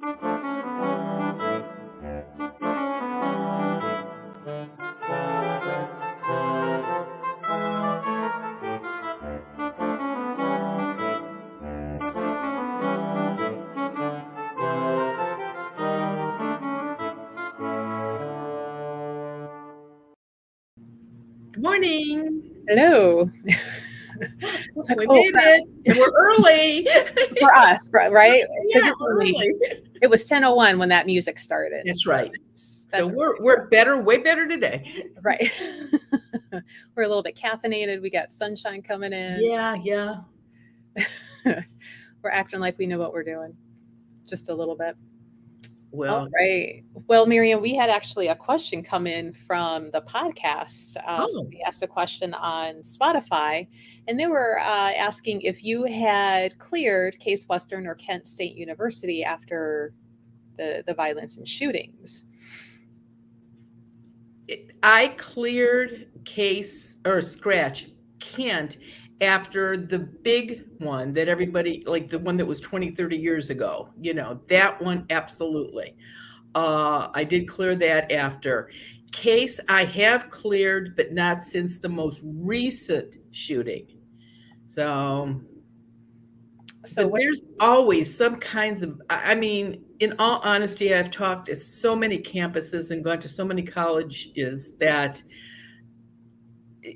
Good morning. Hello. It's like, We oh made crap, it, and we're early. for us, right? Because Yeah, we're early. it was 10:01 when that music started. That's right. That's So we're better, way better today. right. We're a little bit caffeinated. We got sunshine coming in. Yeah. We're acting like we know what we're doing, just a little bit. All Well, right. Well, Miriam, we had actually a question come in from the podcast. So we asked a question on Spotify, and they were asking if you had cleared Case Western or Kent State University after the violence and shootings. I cleared Case or Scratch Kent after the big one that everybody, like the one that was 20, 30 years ago, that one, absolutely. I did clear that after. Case I have cleared, but not since the most recent shooting. So but there's always some kinds of, I mean, in all honesty, I've talked at so many campuses and gone to so many colleges that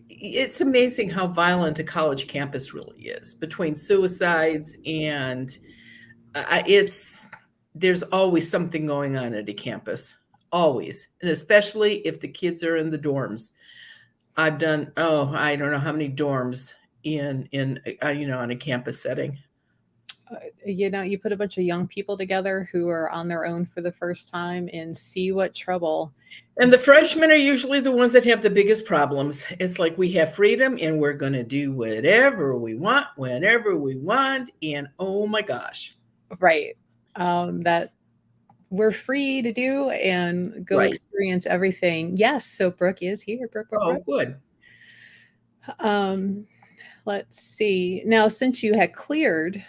it's amazing how violent a college campus really is, between suicides and there's always something going on at a campus, always, and especially if the kids are in the dorms. I've done, I don't know how many dorms in on a campus setting. You put a bunch of young people together who are on their own for the first time and see what trouble. And the freshmen are usually the ones that have the biggest problems. It's like we have freedom and we're going to do whatever we want, whenever we want. And oh my gosh. Right. That we're free to do and go experience everything. Yes. So Brooke is here. Brooke. Good. Let's see. Now, since you had cleared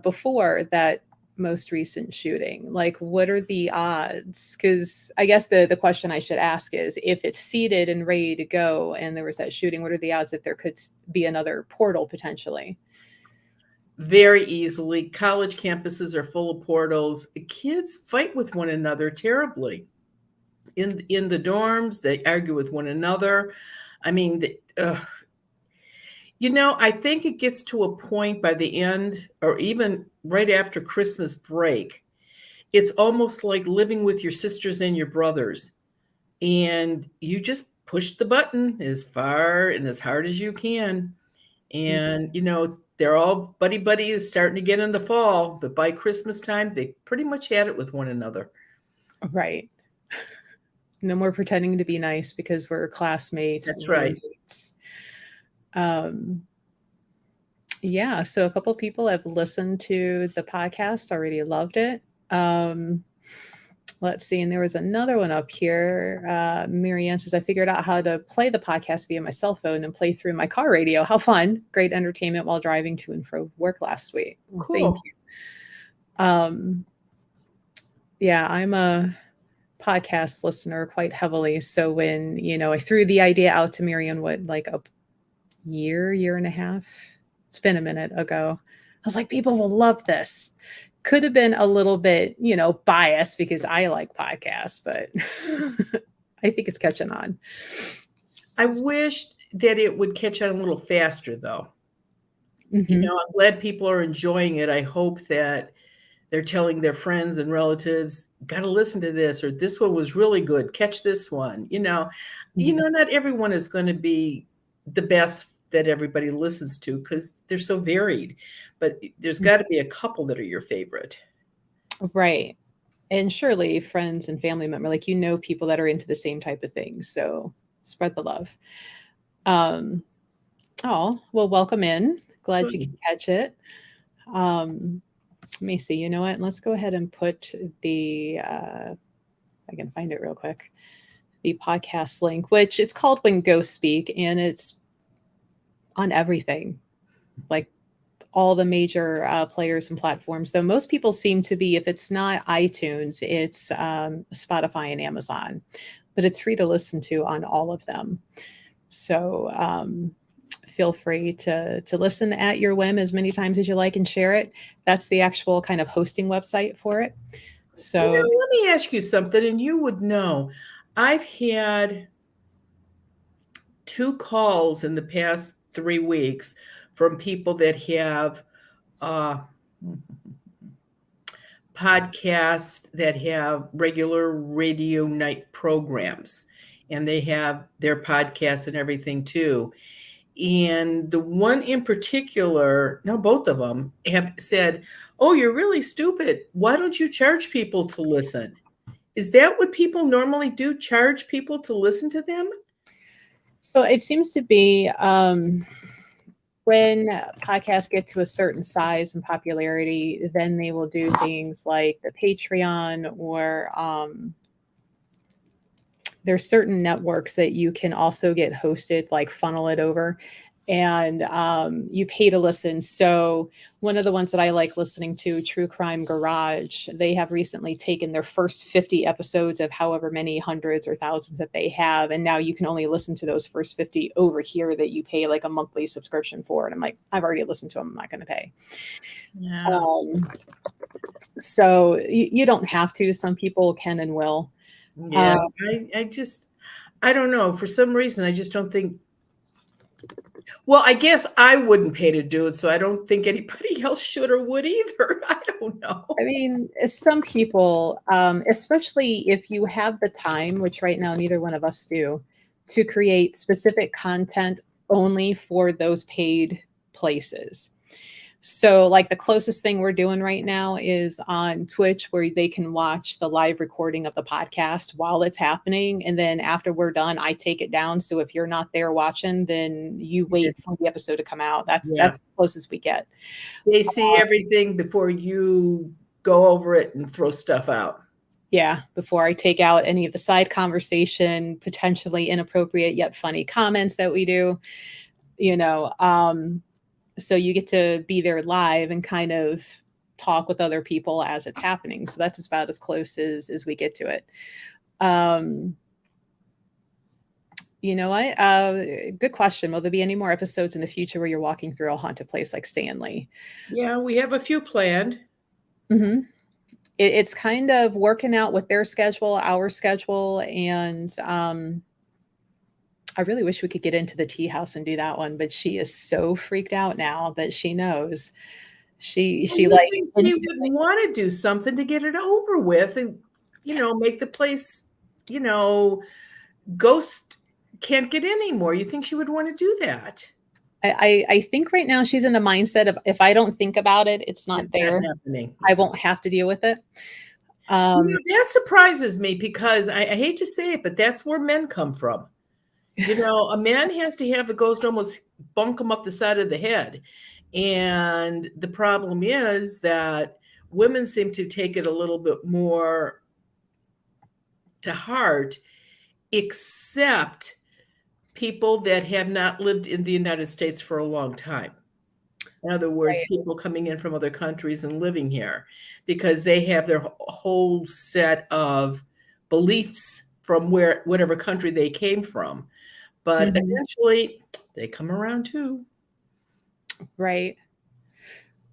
before that most recent shooting, like what are the odds? Because I guess the question I should ask is, if it's seated and ready to go and there was that shooting, what are the odds that there could be another portal potentially? Very easily. College campuses are full of portals. Kids fight with one another terribly. In the dorms, they argue with one another. I mean, I think it gets to a point by the end or even right after Christmas break. It's almost like living with your sisters and your brothers. And you just push the button as far and as hard as you can. And, they're all buddies starting to get in the fall. But by Christmas time, they pretty much had it with one another. Right. No more pretending to be nice because we're classmates. That's right. Yeah, so a couple of people have listened to the podcast, already loved it. Let's see, and there was another one up here. Marianne says, I figured out how to play the podcast via my cell phone and play through my car radio. How fun. Great entertainment while driving to and from work last week. Well, cool. Thank you. Yeah, I'm a podcast listener quite heavily. So when, I threw the idea out to Marianne, like a year and a half, it's been a minute ago, I was like, people will love this. Could have been a little bit, biased because I like podcasts, but I think it's catching on. I wish that it would catch on a little faster, though. Mm-hmm. I'm glad people are enjoying it. I hope that they're telling their friends and relatives, got to listen to this, or this one was really good. Catch this one. Not everyone is going to be the best that everybody listens to because they're so varied, but there's got to be a couple that are your favorite. Right. And surely friends and family members, like, people that are into the same type of things. So spread the love. Well, welcome in. Glad you can catch it. Let me see. You know what? Let's go ahead and put the, I can find it real quick, the podcast link, which it's called When Ghosts Speak, and it's on everything, like all the major players and platforms, though most people seem to be, if it's not iTunes, it's Spotify and Amazon, but it's free to listen to on all of them. So feel free to listen at your whim as many times as you like and share it. That's the actual kind of hosting website for it. So let me ask you something, and you would know. I've had 2 calls in the past 3 weeks from people that have podcasts that have regular radio night programs, and they have their podcasts and everything too. And the one in particular, no, both of them have said, "Oh, you're really stupid. Why don't you charge people to listen?" Is that what people normally do? Charge people to listen to them? So it seems to be when podcasts get to a certain size and popularity, then they will do things like the Patreon, or there's certain networks that you can also get hosted, like funnel it over, and you pay to listen. So one of the ones that I like listening to, True Crime Garage, they have recently taken their first 50 episodes of however many hundreds or thousands that they have, and now you can only listen to those first 50 over here that you pay like a monthly subscription for. And I'm like, I've already listened to them, I'm not going to pay. Yeah. So you don't have to. Some people can and will. Yeah, I don't know. For some reason, I just don't think. Well, I guess I wouldn't pay to do it, so I don't think anybody else should or would either. I don't know. I mean, some people, especially if you have the time, which right now neither one of us do, to create specific content only for those paid places. So like the closest thing we're doing right now is on Twitch, where they can watch the live recording of the podcast while it's happening. And then after we're done, I take it down. So if you're not there watching, then you wait for the episode to come out. That's the closest we get. They see everything before you go over it and throw stuff out. Yeah, before I take out any of the side conversation, potentially inappropriate yet funny comments that we do, so you get to be there live and kind of talk with other people as it's happening. So that's about as close as we get to it. Good question. Will there be any more episodes in the future where you're walking through a haunted place like Stanley? Yeah, we have a few planned. Mm-hmm. It's kind of working out with their schedule, our schedule, and I really wish we could get into the tea house and do that one, but she is so freaked out now that she knows. She like she would want to do something to get it over with, and make the place, ghost can't get in anymore. You think she would want to do that? I think right now she's in the mindset of, if I don't think about it, it's not there. I won't have to deal with it. That surprises me, because I hate to say it, but that's where men come from. A man has to have a ghost almost bunk him up the side of the head. And the problem is that women seem to take it a little bit more to heart, except people that have not lived in the United States for a long time. In other words, people coming in from other countries and living here, because they have their whole set of beliefs from whatever country they came from. But eventually they come around too. Right.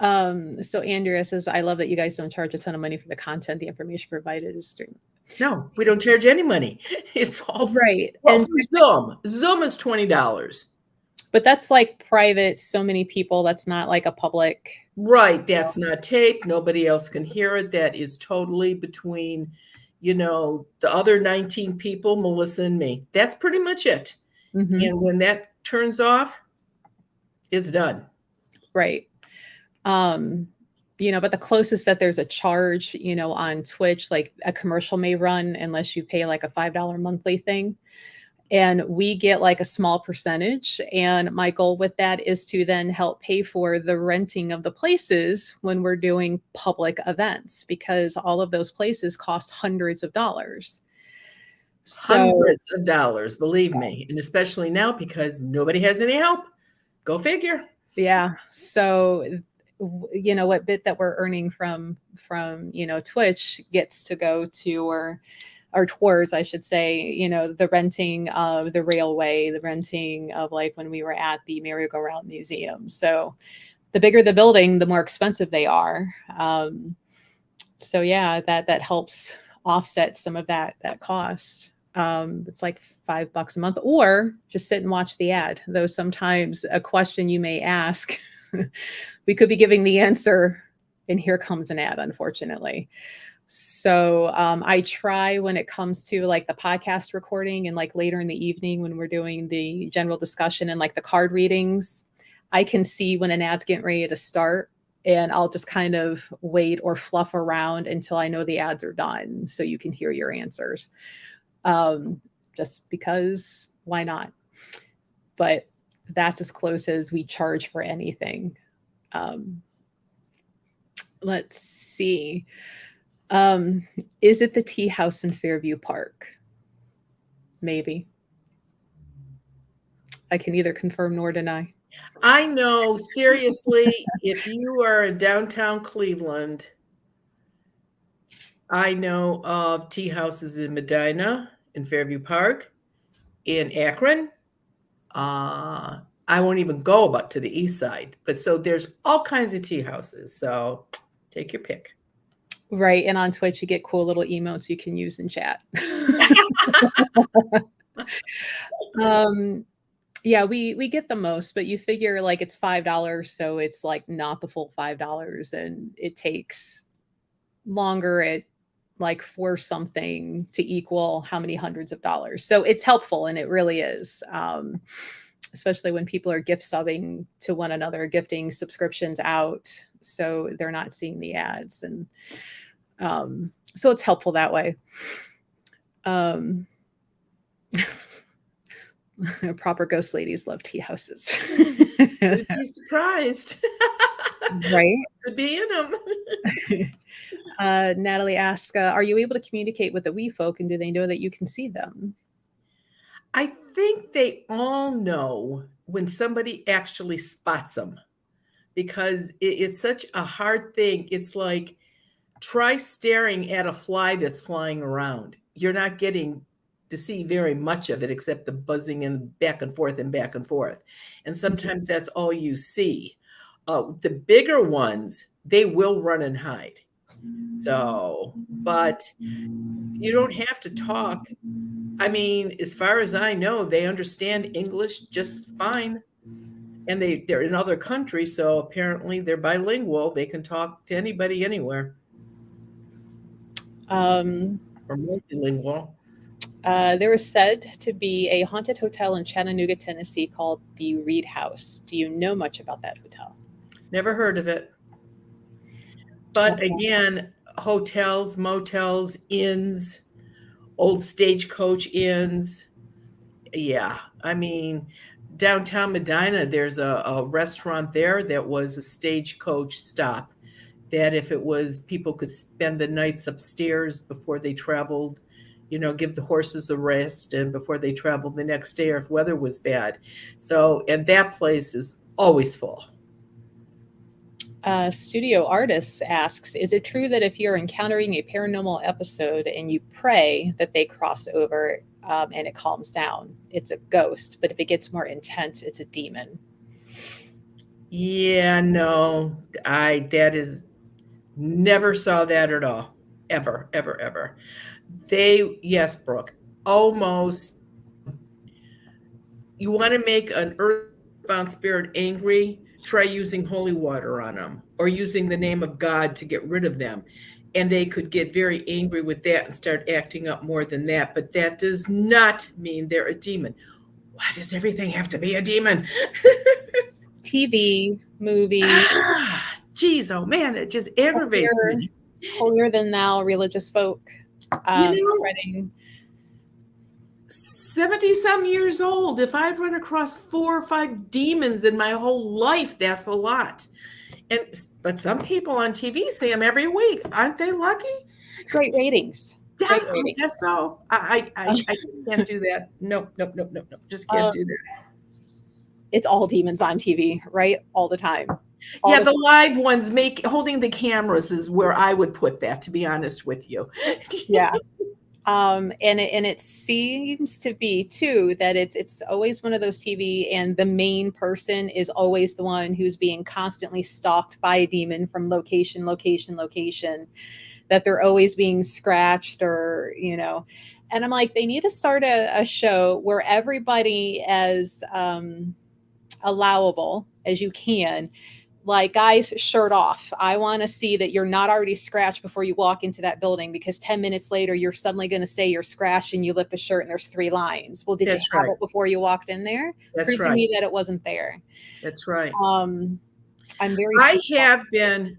So Andrea says, I love that you guys don't charge a ton of money for the content. The information provided is streamed. No, we don't charge any money. It's all right. Well, and Zoom is $20. But that's like private. So many people, that's not like a public. Right. That's not taped. Nobody else can hear it. That is totally between, the other 19 people, Melissa and me. That's pretty much it. Mm-hmm. And when that turns off, it's done. Right. But the closest that there's a charge, on Twitch, like a commercial may run unless you pay like a $5 monthly thing. And we get like a small percentage. And my goal with that is to then help pay for the renting of the places when we're doing public events, because all of those places cost hundreds of dollars. Hundreds of dollars, believe me. And especially now, because nobody has any help. Go figure. Yeah. So you know, what bit that we're earning from, you know, Twitch gets to go to, or towards, I should say, you know, the renting of the railway, the renting of, like, when we were at the merry-go-round museum. So the bigger the building, the more expensive they are. So yeah, that helps offset some of that cost. It's like $5 a month, or just sit and watch the ad. Though sometimes a question you may ask, we could be giving the answer, and here comes an ad, unfortunately. So I try, when it comes to like the podcast recording and like later in the evening when we're doing the general discussion and like the card readings, I can see when an ad's getting ready to start, and I'll just kind of wait or fluff around until I know the ads are done, so you can hear your answers. Just because, why not? But that's as close as we charge for anything. Let's see. Is it the tea house in Fairview Park? Maybe. I can neither confirm nor deny. I know, seriously, if you are in downtown Cleveland, I know of tea houses in Medina, in Fairview Park, in Akron. I won't even go about to the east side, but so there's all kinds of tea houses. So take your pick. Right. And on Twitch, you get cool little emotes you can use in chat. Yeah, we get the most, but you figure like it's $5, so it's like not the full $5, and it takes longer at like for something to equal how many hundreds of dollars. So it's helpful, and it really is. Especially when people are gift subbing to one another, gifting subscriptions out, so they're not seeing the ads, and so it's helpful that way. Proper ghost ladies love tea houses. You'd be surprised. Right? To be in them. Natalie asks, are you able to communicate with the wee folk, and do they know that you can see them? I think they all know when somebody actually spots them, because it's such a hard thing. It's like, try staring at a fly that's flying around. You're not getting to see very much of it except the buzzing and back and forth and back and forth. And sometimes that's all you see. The bigger ones, they will run and hide. So, but you don't have to talk. I mean, as far as I know, they understand English just fine. And they're in other countries, so apparently they're bilingual. They can talk to anybody anywhere. Or multilingual. There is said to be a haunted hotel in Chattanooga, Tennessee called the Reed House. Do you know much about that hotel? Never heard of it. But again, hotels, motels, inns, old stagecoach inns. Yeah, I mean, downtown Medina, there's a restaurant there that was a stagecoach stop, that if it was, people could spend the nights upstairs before they traveled, you know, give the horses a rest, and before they traveled the next day, or if weather was bad. So, and that place is always full. Studio Artists asks, is it true that if you're encountering a paranormal episode and you pray that they cross over and it calms down, it's a ghost, but if it gets more intense, it's a demon? Yeah, no, never saw that at all. Ever, ever, ever. Yes, Brooke, almost. You want to make an earthbound spirit angry, try using holy water on them, or using the name of God to get rid of them. And they could get very angry with that and start acting up more than that. But that does not mean they're a demon. Why does everything have to be a demon? TV, movies. Geez, oh man, it just aggravates me. Holier than thou religious folk. Spreading 70-some years old. If I've run across 4 or 5 demons in my whole life, that's a lot. But some people on TV see them every week. Aren't they lucky? Great ratings. Yeah, Great ratings. I guess so. I can't do that. Nope. Just can't do that. It's all demons on TV, right? All the time. all Yeah, the the live ones holding the cameras is where I would put that, to be honest with you. yeah. And it seems to be too that it's always one of those TV, and the main person is always the one who's being constantly stalked by a demon from location, that they're always being scratched, or and I'm like, they need to start a show where everybody as allowable as you can, like, guys, shirt off. I want to see that you're not already scratched before you walk into that building, because 10 minutes later you're suddenly going to say you're scratched and you lift the shirt and there's 3 lines. Well, did you That's have right. it before you walked in there? That's Prove to right. me that it wasn't there. That's right. um I'm very I have been,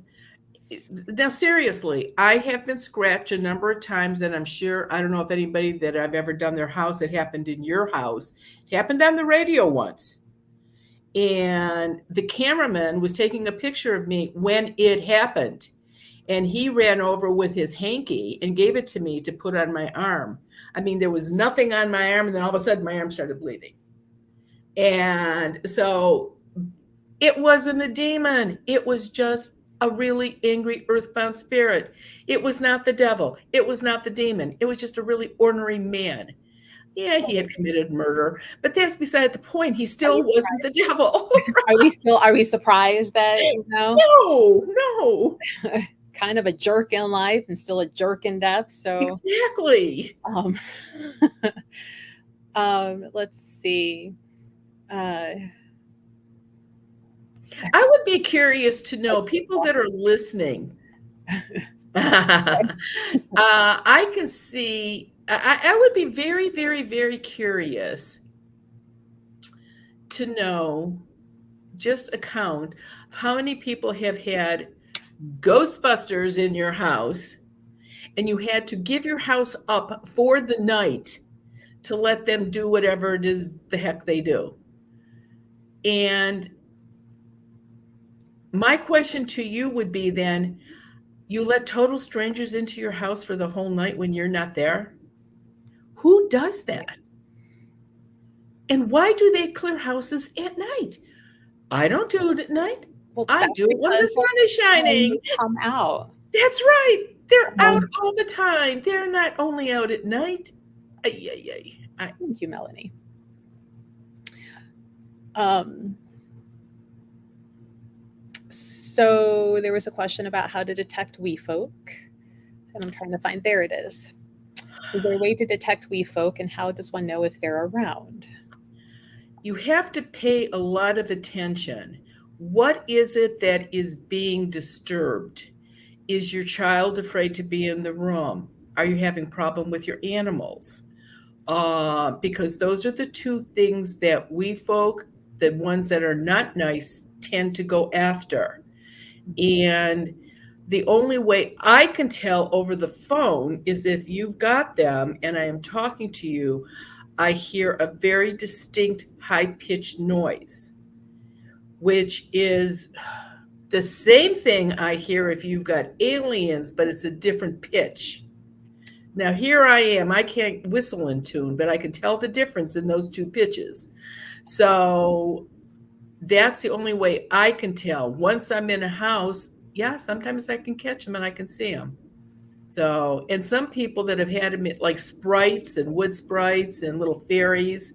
now seriously, I have been scratched a number of times, and I'm sure, I don't know if anybody that I've ever done their house, it happened in your house. It happened on the radio once. And the cameraman was taking a picture of me when it happened. And he ran over with his hanky and gave it to me to put on my arm. I mean, there was nothing on my arm, and then all of a sudden my arm started bleeding. And so it wasn't a demon. It was just a really angry earthbound spirit. It was not the devil. It was not the demon. It was just a really ordinary man. Yeah, he had committed murder, but that's beside the point. He still wasn't the devil. Are we surprised that No, no. kind of a jerk in life and still a jerk in death? So Exactly. Let's see. I would be curious to know, people that are listening. I can see, I would be very, very, very curious to know, just a count of how many people have had Ghostbusters in your house and you had to give your house up for the night to let them do whatever it is the heck they do. And my question to you would be then, you let total strangers into your house for the whole night when you're not there? Who does that? And why do they clear houses at night? I don't do it at night. Well, I do it when the sun is shining. Come out. That's right. They're out all the time. They're not only out at night. Thank you, Melanie. So there was a question about how to detect wee folk, and I'm trying to find, there it is. Is there a way to detect wee folk, and how does one know if they're around? You have to pay a lot of attention. What is it that is being disturbed? Is your child afraid to be in the room? Are you having problem with your animals? Because those are the two things that wee folk, the ones that are not nice, tend to go after. And the only way I can tell over the phone is if you've got them and I am talking to you, I hear a very distinct high-pitched noise, which is the same thing I hear if you've got aliens, but it's a different pitch. Now, here I am. I can't whistle in tune, but I can tell the difference in those two pitches. So that's the only way I can tell. Once I'm in a house, yeah, sometimes I can catch them and I can see them. So, and some people that have had them, like sprites and wood sprites and little fairies,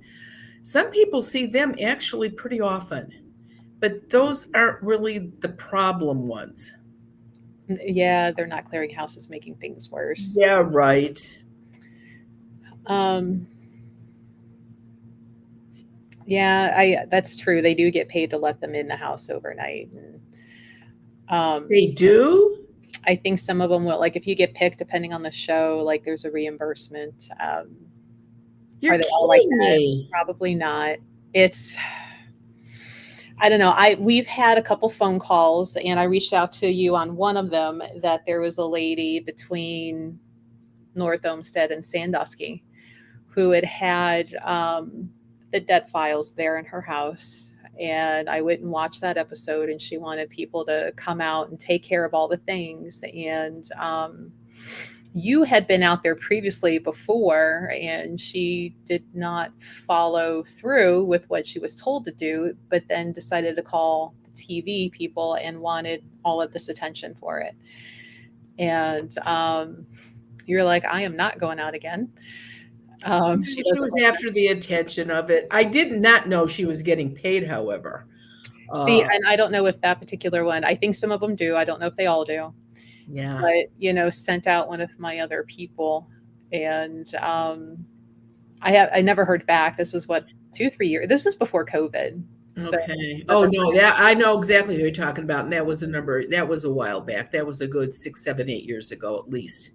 some people see them actually pretty often, but those aren't really the problem ones. Yeah, they're not clearing houses, making things worse. Yeah, right. Yeah, that's true. They do get paid to let them in the house overnight. And, they do? I think some of them will, like if you get picked, depending on the show, like there's a reimbursement. You're kidding me. Probably not. It's, I don't know. We've had a couple phone calls, and I reached out to you on one of them, that there was a lady between North Olmsted and Sandusky who had the debt files there in her house. And I went and watched that episode, and she wanted people to come out and take care of all the things. And you had been out there previously before, and she did not follow through with what she was told to do, but then decided to call the TV people and wanted all of this attention for it. And you're like, I am not going out again. She She doesn't was like that. after the attention of it. I did not know she was getting paid, however. See, and I don't know if that particular one, I think some of them do. I don't know if they all do. Yeah. But, sent out one of my other people, and I never heard back. This was 2-3 years. This was before COVID. So Okay. Oh no, I know exactly who you're talking about, and that was a while back. That was a good 6, 7, 8 years ago, at least.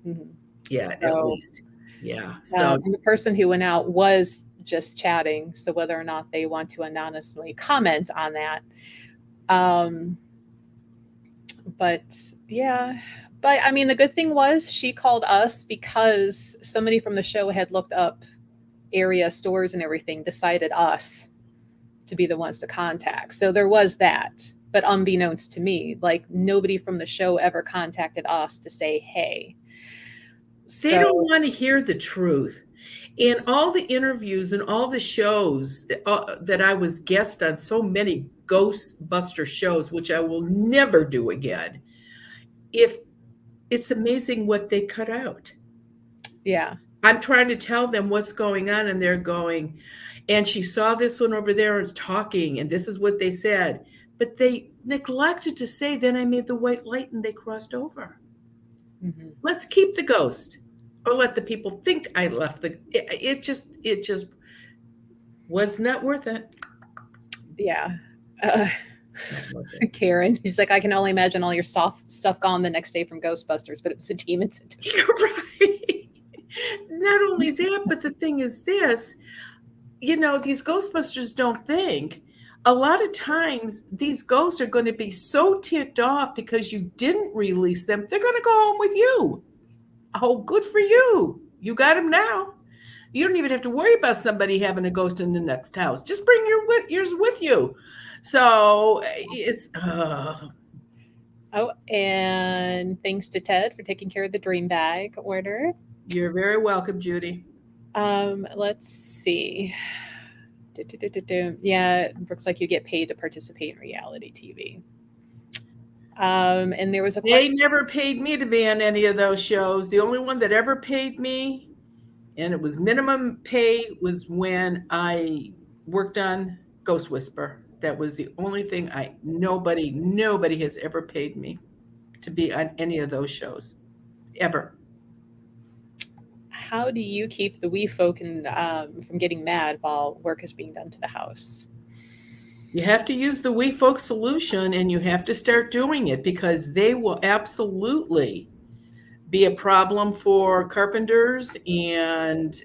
Mhm. Yeah, at So, least. Yeah. So and the person who went out was just chatting. So whether or not they want to anonymously comment on that. But yeah, but I mean, the good thing was she called us because somebody from the show had looked up area stores and everything, decided us to be the ones to contact. So there was that, but unbeknownst to me, like nobody from the show ever contacted us to say, hey. they don't want to hear the truth. In all the interviews and all the shows that I was guest on, so many Ghostbuster shows, which I will never do again. It's amazing what they cut out. Yeah. I'm trying to tell them what's going on, and they're going, and she saw this one over there and talking, and this is what they said. But they neglected to say, then I made the white light and they crossed over. Mm-hmm. Let's keep the ghost, or let the people think I left it just was not worth it. Yeah. Karen, she's like, I can only imagine all your soft stuff gone the next day from Ghostbusters, but it was the demons. You're right. Not only that, but the thing is this, these Ghostbusters don't think. A lot of times these ghosts are going to be so ticked off because you didn't release them, they're going to go home with you. Oh, good for you. You got them now. You don't even have to worry about somebody having a ghost in the next house. Just bring yours with you. So it's... Oh, and thanks to Ted for taking care of the dream bag order. You're very welcome, Judy. Let's see. Yeah, it looks like you get paid to participate in reality TV. And there was a question. They never paid me to be on any of those shows. The only one that ever paid me, and it was minimum pay, was when I worked on Ghost Whisper. That was the only thing nobody has ever paid me to be on any of those shows, ever. How do you keep the wee folk from getting mad while work is being done to the house? You have to use the wee folk solution, and you have to start doing it, because they will absolutely be a problem for carpenters and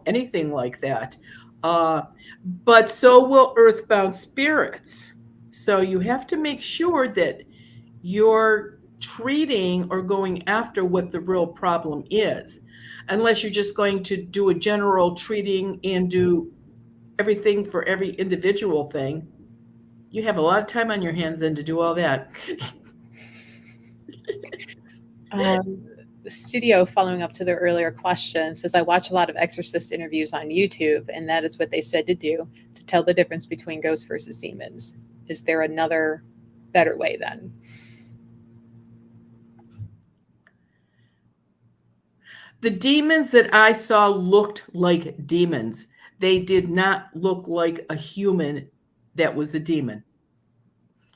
anything like that. But so will earthbound spirits. So you have to make sure that you're treating or going after what the real problem is, unless you're just going to do a general treating and do everything for every individual thing. You have a lot of time on your hands then to do all that. The studio, following up to the earlier question, says, I watch a lot of exorcist interviews on YouTube, and that is what they said to do to tell the difference between ghosts versus demons. Is there another better way then? The demons that I saw looked like demons. They did not look like a human that was a demon.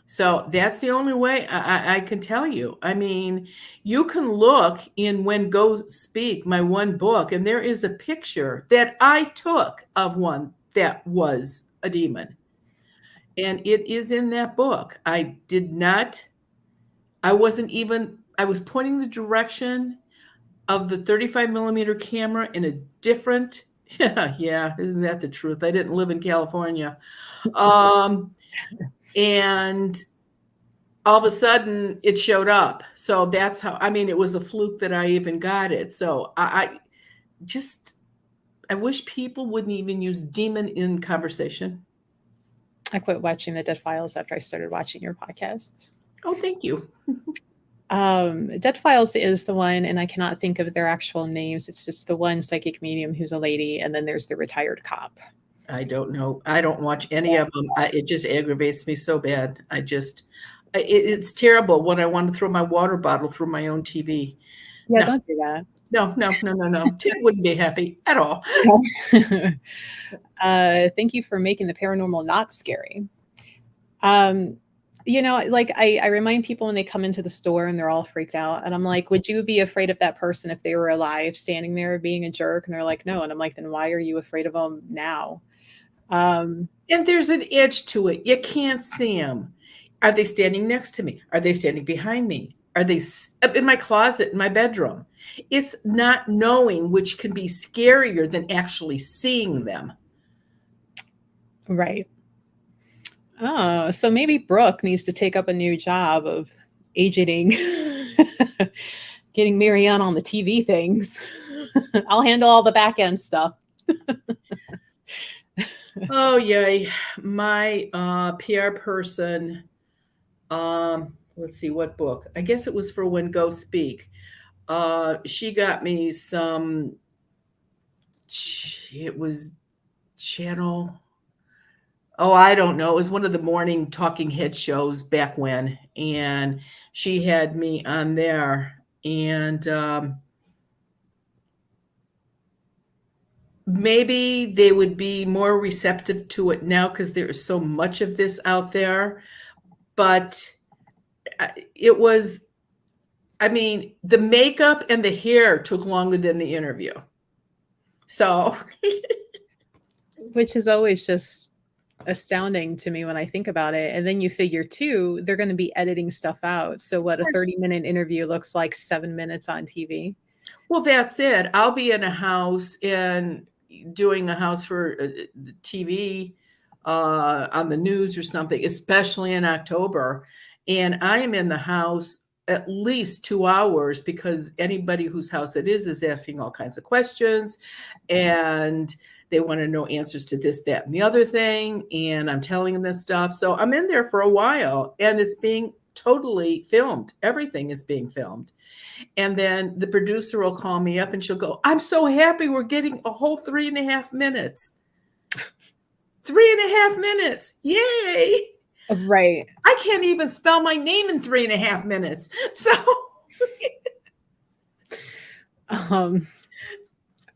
So that's the only way I can tell you. I mean, you can look in When Ghosts Speak, my one book, and there is a picture that I took of one that was a demon. And it is in that book. I was pointing the direction of the 35 millimeter camera in a different, yeah, isn't that the truth? I didn't live in California. And all of a sudden it showed up. So that's how, it was a fluke that I even got it. So I wish people wouldn't even use demon in conversation. I quit watching the Dead Files after I started watching your podcasts. Oh, thank you. Dead Files is the one, and I cannot think of their actual names. It's just the one psychic medium who's a lady, and then there's the retired cop. I don't know. I don't watch any of them. It just aggravates me so bad. It's terrible when I want to throw my water bottle through my own TV. Yeah, No, don't do that. no, no, no, no, no. Tim wouldn't be happy at all. Thank you for making the paranormal not scary. Like I remind people when they come into the store and they're all freaked out, and I'm like, would you be afraid of that person if they were alive, standing there being a jerk? And they're like, no. And I'm like, then why are you afraid of them now? And there's an edge to it. You can't see them. Are they standing next to me? Are they standing behind me? Are they in my closet, in my bedroom? It's not knowing, which can be scarier than actually seeing them. Right. Oh, so maybe Brooke needs to take up a new job of agenting, getting Marianne on the TV things. I'll handle all the back end stuff. Oh, yay. My PR person, let's see, what book? I guess it was for When Ghosts Speak. She got me some, it was channel, oh, I don't know. It was one of the morning talking head shows back when, and she had me on there. And maybe they would be more receptive to it now because there is so much of this out there. But it was, I mean, the makeup and the hair took longer than the interview. So, which is always just astounding to me when I think about it. And then you figure too, they're going to be editing stuff out. So what a 30-minute interview looks like 7 minutes on TV. Well, that's it. I'll be in a house and doing a house for TV on the news or something, especially in October. And I am in the house at least 2 hours because anybody whose house it is asking all kinds of questions, and they want to know answers to this, that, and the other thing. And I'm telling them this stuff. So I'm in there for a while, and it's being totally filmed. Everything is being filmed. And then the producer will call me up and she'll go, I'm so happy we're getting a whole 3.5 minutes. 3.5 minutes. Yay. Right. I can't even spell my name in 3.5 minutes. So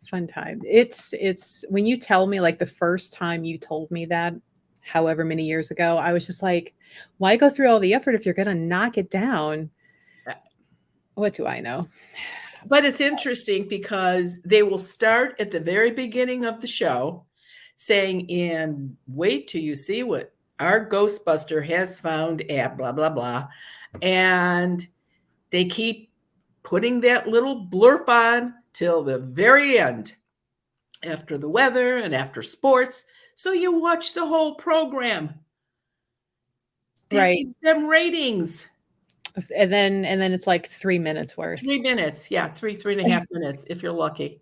fun time. It's when you tell me, like the first time you told me that, however many years ago, I was just like, why go through all the effort if you're going to knock it down? What do I know? But it's interesting because they will start at the very beginning of the show saying, and wait till you see what our Ghostbuster has found at blah, blah, blah. And they keep putting that little blurb on till the very end, after the weather and after sports. So you watch the whole program. That gives them ratings. And then it's like 3 minutes worth. 3 minutes. Yeah, 3.5 minutes if you're lucky.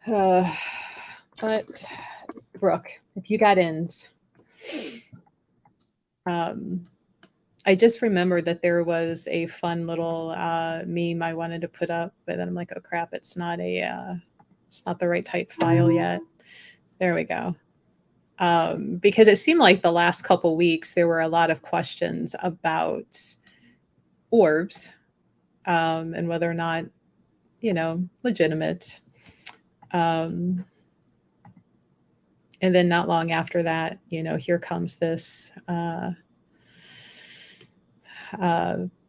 But Brooke, if you got ins, I just remembered that there was a fun little meme I wanted to put up, but then I'm like, oh crap, it's not the right type file yet. There we go. Because it seemed like the last couple weeks there were a lot of questions about orbs and whether or not, legitimate. And then not long after that, here comes this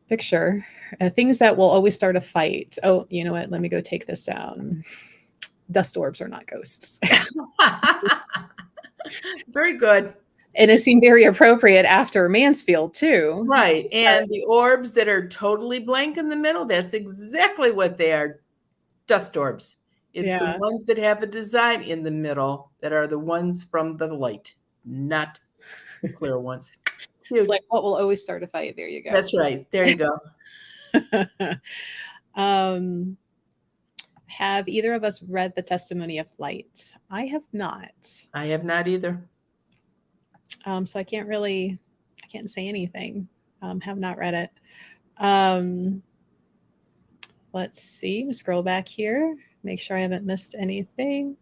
picture, things that will always start a fight. Oh, you know what? Let me go take this down. Dust orbs are not ghosts. Very good. And it seemed very appropriate after Mansfield too. Right. And the orbs that are totally blank in the middle, that's exactly what they are. Dust orbs. It's the ones that have a design in the middle that are the ones from the light, not the clear ones. It's like what will always start a fight. There you go. That's right. There you go. Have either of us read The Testimony of Light? I have not. I have not either. So I can't say anything. Have not read it. Let's see. Scroll back here. Make sure I haven't missed anything.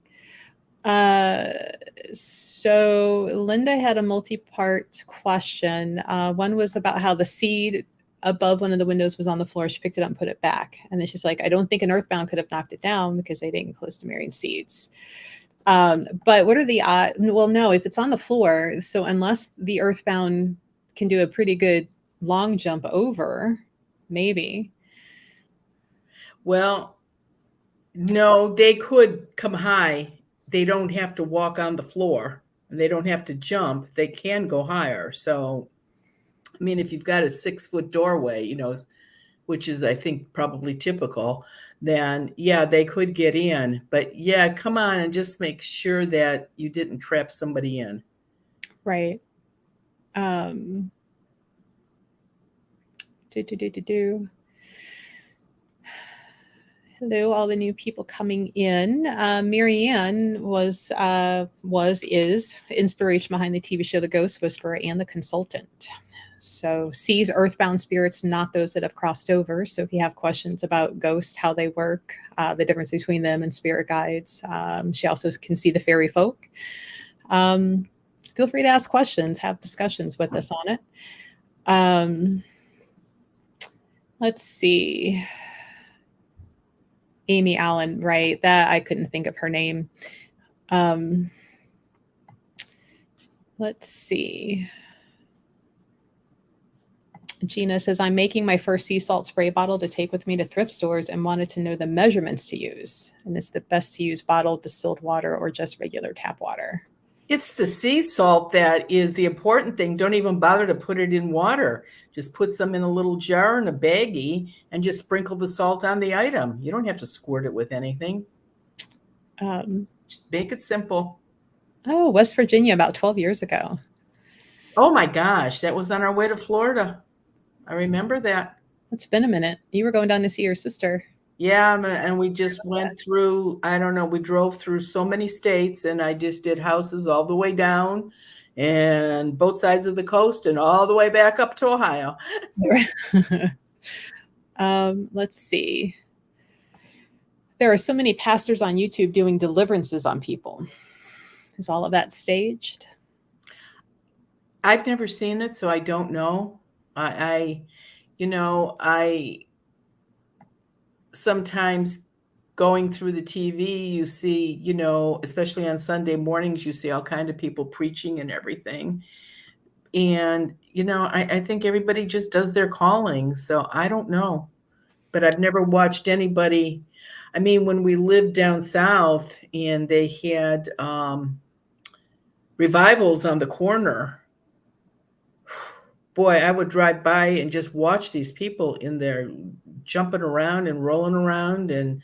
So Linda had a multi-part question. One was about how the seed above one of the windows was on the floor. She picked it up and put it back. And then she's like, I don't think an earthbound could have knocked it down because they didn't close to Marion seeds. But what are the odds? Well, no, if it's on the floor, so unless the earthbound can do a pretty good long jump over, maybe. Well, no, they could come high. They don't have to walk on the floor and they don't have to jump. They can go higher. So, I mean, if you've got a 6-foot doorway, you know, which is, I think, probably typical, then yeah, they could get in. But yeah, come on and just make sure that you didn't trap somebody in. Right. Hello, all the new people coming in. Marianne is inspiration behind the TV show The Ghost Whisperer and The Consultant. So sees earthbound spirits, not those that have crossed over. So if you have questions about ghosts, how they work, the difference between them and spirit guides, she also can see the fairy folk. Feel free to ask questions, have discussions with us on it. Let's see. Amy Allen, right? That I couldn't think of her name. Let's see. Gina says, I'm making my first sea salt spray bottle to take with me to thrift stores and wanted to know the measurements to use. And it's the best to use bottled distilled water or just regular tap water. It's the sea salt that is the important thing. Don't even bother to put it in water. Just put some in a little jar in a baggie and just sprinkle the salt on the item. You don't have to squirt it with anything. Just make it simple. Oh, West Virginia about 12 years ago. Oh my gosh, that was on our way to Florida. I remember that. It's been a minute. You were going down to see your sister. Yeah, and we just went through, I don't know, we drove through so many states and I just did houses all the way down and both sides of the coast and all the way back up to Ohio. Let's see. There are so many pastors on YouTube doing deliverances on people. Is all of that staged? I've never seen it, so I don't know. I sometimes going through the TV, you see, you know, especially on Sunday mornings, you see all kind of people preaching and everything. And, you know, I think everybody just does their calling. So I don't know, but I've never watched anybody. I mean, when we lived down south and they had revivals on the corner, boy, I would drive by and just watch these people in there jumping around and rolling around. And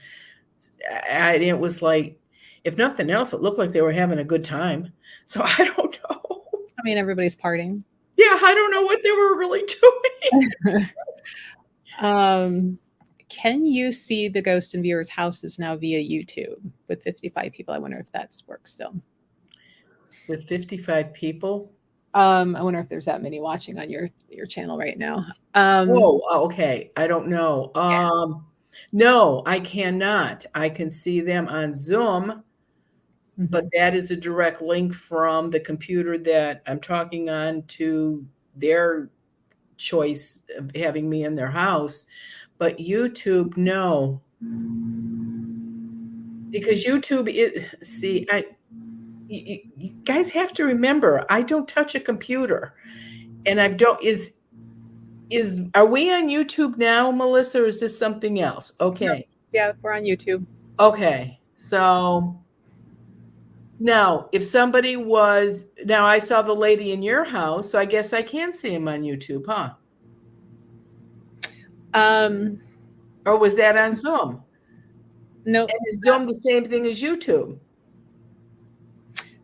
it was like, if nothing else, it looked like they were having a good time. So I don't know. I mean, everybody's partying. Yeah, I don't know what they were really doing. Can you see the ghosts in viewers' houses now via YouTube with 55 people? I wonder if that works still. With 55 people? I wonder if there's that many watching on your channel right now. Okay. I don't know. Yeah. No, I cannot. I can see them on Zoom, but that is a direct link from the computer that I'm talking on to their choice of having me in their house. But YouTube, no. Because YouTube you guys have to remember, I don't touch a computer, and are we on YouTube now, Melissa, or is this something else? Okay. Yeah, we're on YouTube. Okay. So now if somebody now I saw the lady in your house, so I guess I can see him on YouTube, huh? Or was that on Zoom? No. And is Zoom the same thing as YouTube?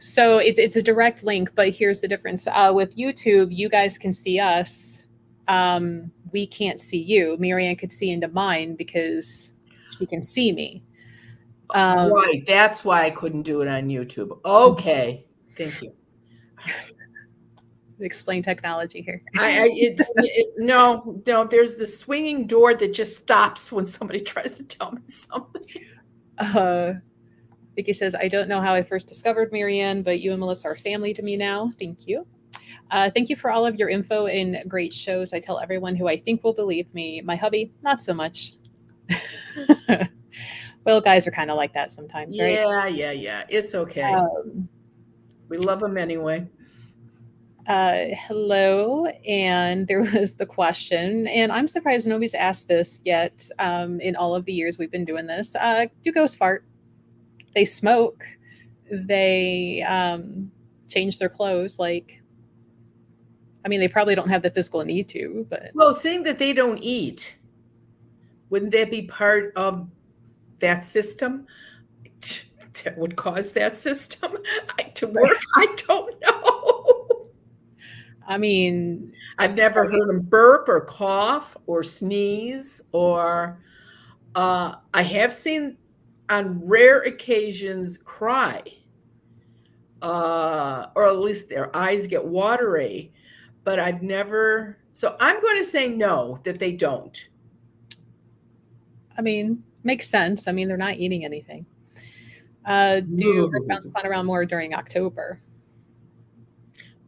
So it's a direct link, but here's the difference. With YouTube, you guys can see us. We can't see you. Marianne could see into mine because she can see me. Right. That's why I couldn't do it on YouTube. Okay. Thank you. Explain technology here. No, there's the swinging door that just stops when somebody tries to tell me something. Vicky says, I don't know how I first discovered Marianne, but you and Melissa are family to me now. Thank you. Thank you for all of your info and great shows. I tell everyone who I think will believe me. My hubby, not so much. Well, guys are kind of like that sometimes, right? Yeah. It's okay. We love them anyway. Hello, and there was the question, and I'm surprised nobody's asked this yet. In all of the years we've been doing this, do ghosts fart? They smoke. They change their clothes. Like, I mean, they probably don't have the physical need to, but Well, saying that they don't eat, wouldn't that be part of that system that would cause that system to work? I don't know. I mean, I've never heard them burp or cough or sneeze, or I have seen on rare occasions cry, or at least their eyes get watery, but I've never. So I'm going to say no, that they don't. I mean, makes sense. I mean, they're not eating anything. Do earthbounds clown around more during October?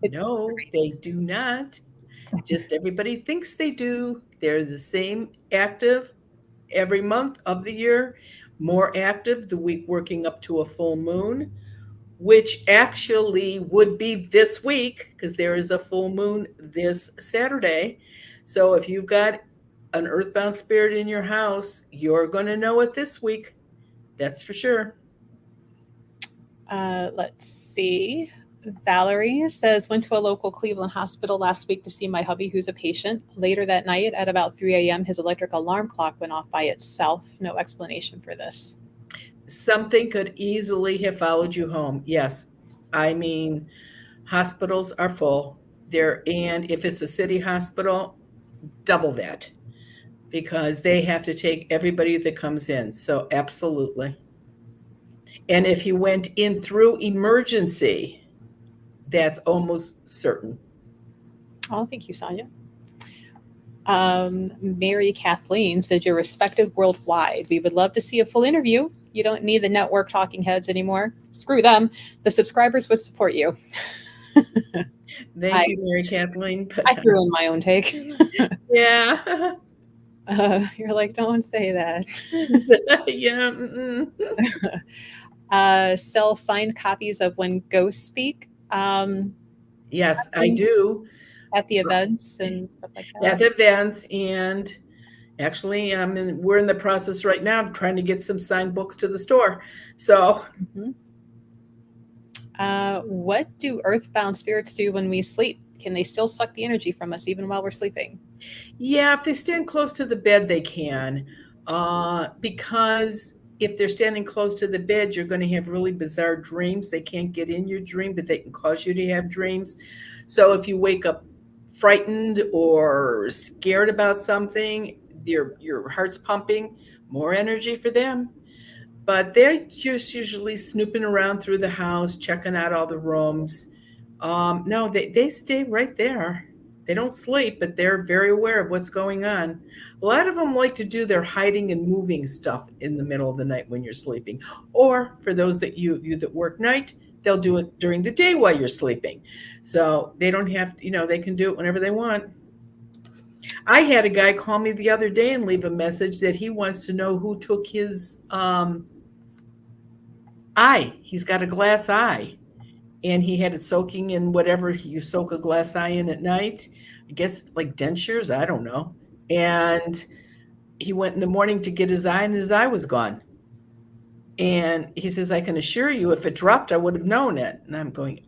No, they do not. Just everybody thinks they do. They're the same active every month of the year, more active the week working up to a full moon, which actually would be this week because there is a full moon this Saturday. So if you've got an earthbound spirit in your house, you're going to know it this week. That's for sure. Let's see. Valerie says, went to a local Cleveland hospital last week to see my hubby who's a patient. Later that night at about 3 a.m., his electric alarm clock went off by itself. No explanation for this. Something could easily have followed you home. Yes. I mean, hospitals are full there. And if it's a city hospital, double that because they have to take everybody that comes in. So absolutely. And if you went in through emergency, that's almost certain. Oh, thank you, Sonia. Mary Kathleen said, you're respected worldwide. We would love to see a full interview. You don't need the network talking heads anymore. Screw them. The subscribers would support you. Thank you, Mary Kathleen. I threw in my own take. Yeah. You're like, don't say that. Yeah. Sell signed copies of When Ghosts Speak. Yes, I do. At the events and stuff like that. At the events, and actually, we're in the process right now of trying to get some signed books to the store. So, what do earthbound spirits do when we sleep? Can they still suck the energy from us even while we're sleeping? Yeah, if they stand close to the bed, they can. Because if they're standing close to the bed, you're going to have really bizarre dreams. They can't get in your dream, but they can cause you to have dreams. So if you wake up frightened or scared about something, your heart's pumping, more energy for them. But they're just usually snooping around through the house, checking out all the rooms. No, they stay right there. They don't sleep, but they're very aware of what's going on. A lot of them like to do their hiding and moving stuff in the middle of the night when you're sleeping. Or for those that you that work night, they'll do it during the day while you're sleeping. So they don't have to, they can do it whenever they want. I had a guy call me the other day and leave a message that he wants to know who took his eye. He's got a glass eye. And he had it soaking in whatever you soak a glass eye in at night. I guess like dentures, I don't know. And he went in the morning to get his eye and his eye was gone. And he says, I can assure you, if it dropped, I would have known it. And I'm going,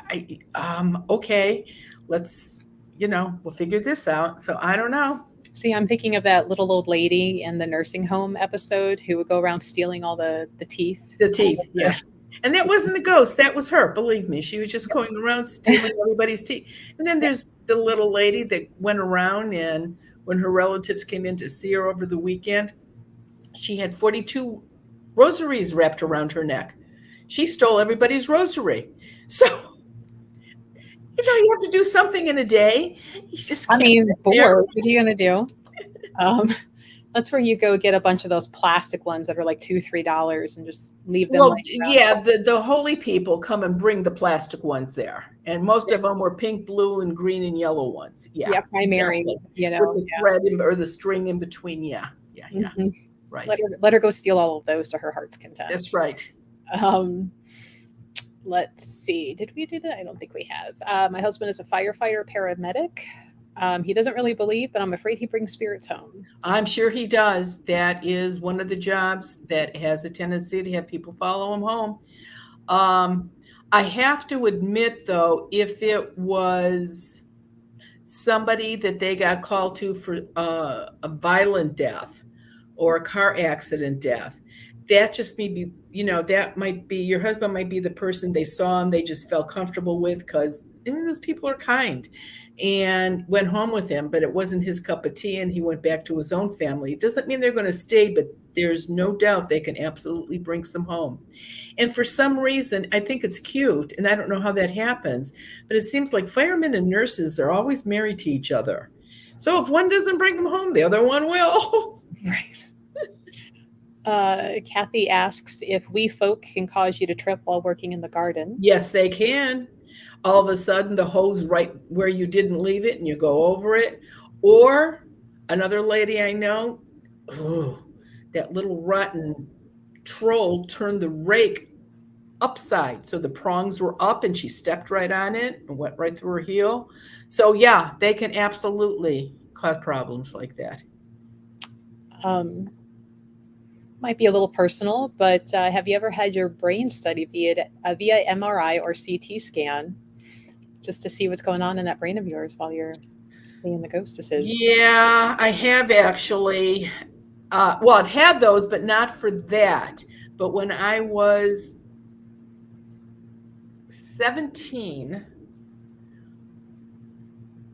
okay, let's, we'll figure this out. So I don't know. See, I'm thinking of that little old lady in the nursing home episode who would go around stealing all the teeth. The teeth, yeah. And that wasn't a ghost. That was her. Believe me. She was just going around stealing everybody's teeth. And then there's the little lady that went around, and when her relatives came in to see her over the weekend, she had 42 rosaries wrapped around her neck. She stole everybody's rosary. So, you have to do something in a day. You just bored. What are you going to do? That's where you go get a bunch of those plastic ones that are like $2, $3 and just leave them Well, like around. yeah, the holy people come and bring the plastic ones there, and most of them were pink, blue, and green and yellow ones. Yeah, Primary, exactly. you With know. the thread or the string in between. Yeah, Mhm. right. Let her go steal all of those to her heart's content. That's right. Um, let's see. Did we do that? I don't think we have. My husband is a firefighter paramedic. He doesn't really believe, but I'm afraid he brings spirits home. I'm sure he does. That is one of the jobs that has a tendency to have people follow him home. I have to admit, though, if it was somebody that they got called to for a violent death or a car accident death, that just may be, that might be, your husband might be the person they saw and they just felt comfortable with because those people are kind, and went home with him, but it wasn't his cup of tea and he went back to his own family. It doesn't mean they're going to stay, but there's no doubt they can absolutely bring some home. And for some reason, I think it's cute, and I don't know how that happens, but it seems like firemen and nurses are always married to each other. So if one doesn't bring them home, the other one will. Right. Kathy asks if we folk can cause you to trip while working in the garden. Yes, they can. All of a sudden, the hose right where you didn't leave it and you go over it. Or another lady I know, that little rotten troll turned the rake upside. So the prongs were up and she stepped right on it and went right through her heel. So yeah, they can absolutely cause problems like that. Might be a little personal, but have you ever had your brain studied via MRI or CT scan just to see what's going on in that brain of yours while you're seeing the ghostesses? Yeah, I have actually. Well, I've had those, but not for that. But when I was 17,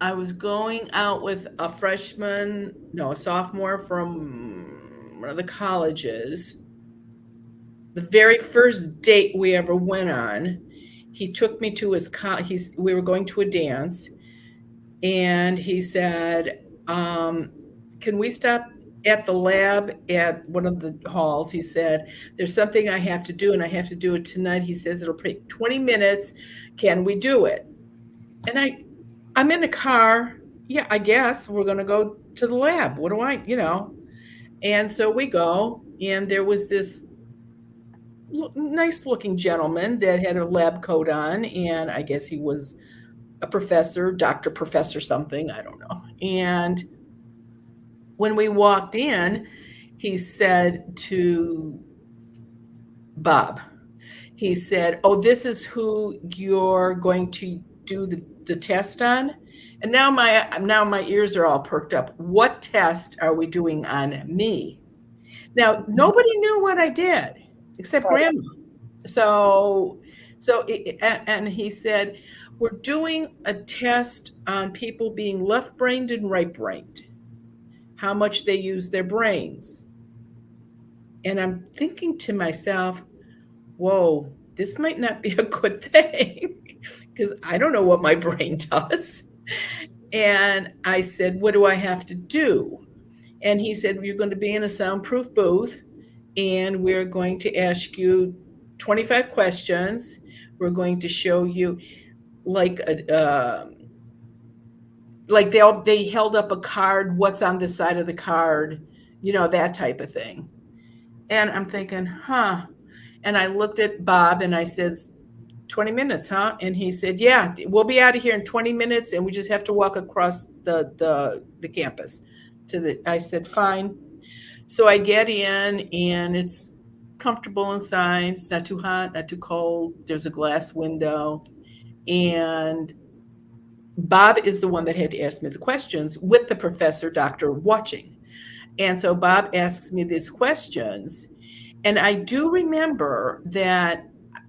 I was going out with a sophomore from one of the colleges. The very first date we ever went on, he took me to we were going to a dance, and he said, can we stop at the lab at one of the halls? He said, there's something I have to do, and I have to do it tonight. He says it'll take 20 minutes. Can we do it? And I'm in a car. Yeah, I guess we're going to go to the lab. What do I. And so we go, and there was this nice looking gentleman that had a lab coat on, and I guess he was a professor, Dr. Professor something, I don't know. And when we walked in, he said to Bob, he said, oh, this is who you're going to do the test on? And now my ears are all perked up. What test are we doing on me? Now, nobody knew what I did except Grandma. And he said, we're doing a test on people being left-brained and right-brained, how much they use their brains. And I'm thinking to myself, whoa, this might not be a good thing because I don't know what my brain does. And I said, what do I have to do? And he said, you're going to be in a soundproof booth, and we're going to ask you 25 questions. We're going to show you like they held up a card, what's on the side of the card, that type of thing. And I'm thinking, and I looked at Bob and I says, 20 minutes, huh? And he said, yeah, we'll be out of here in 20 minutes and we just have to walk across the campus I said, fine. So I get in and it's comfortable inside. It's not too hot, not too cold. There's a glass window. And Bob is the one that had to ask me the questions with the professor doctor watching. And so Bob asks me these questions. And I do remember that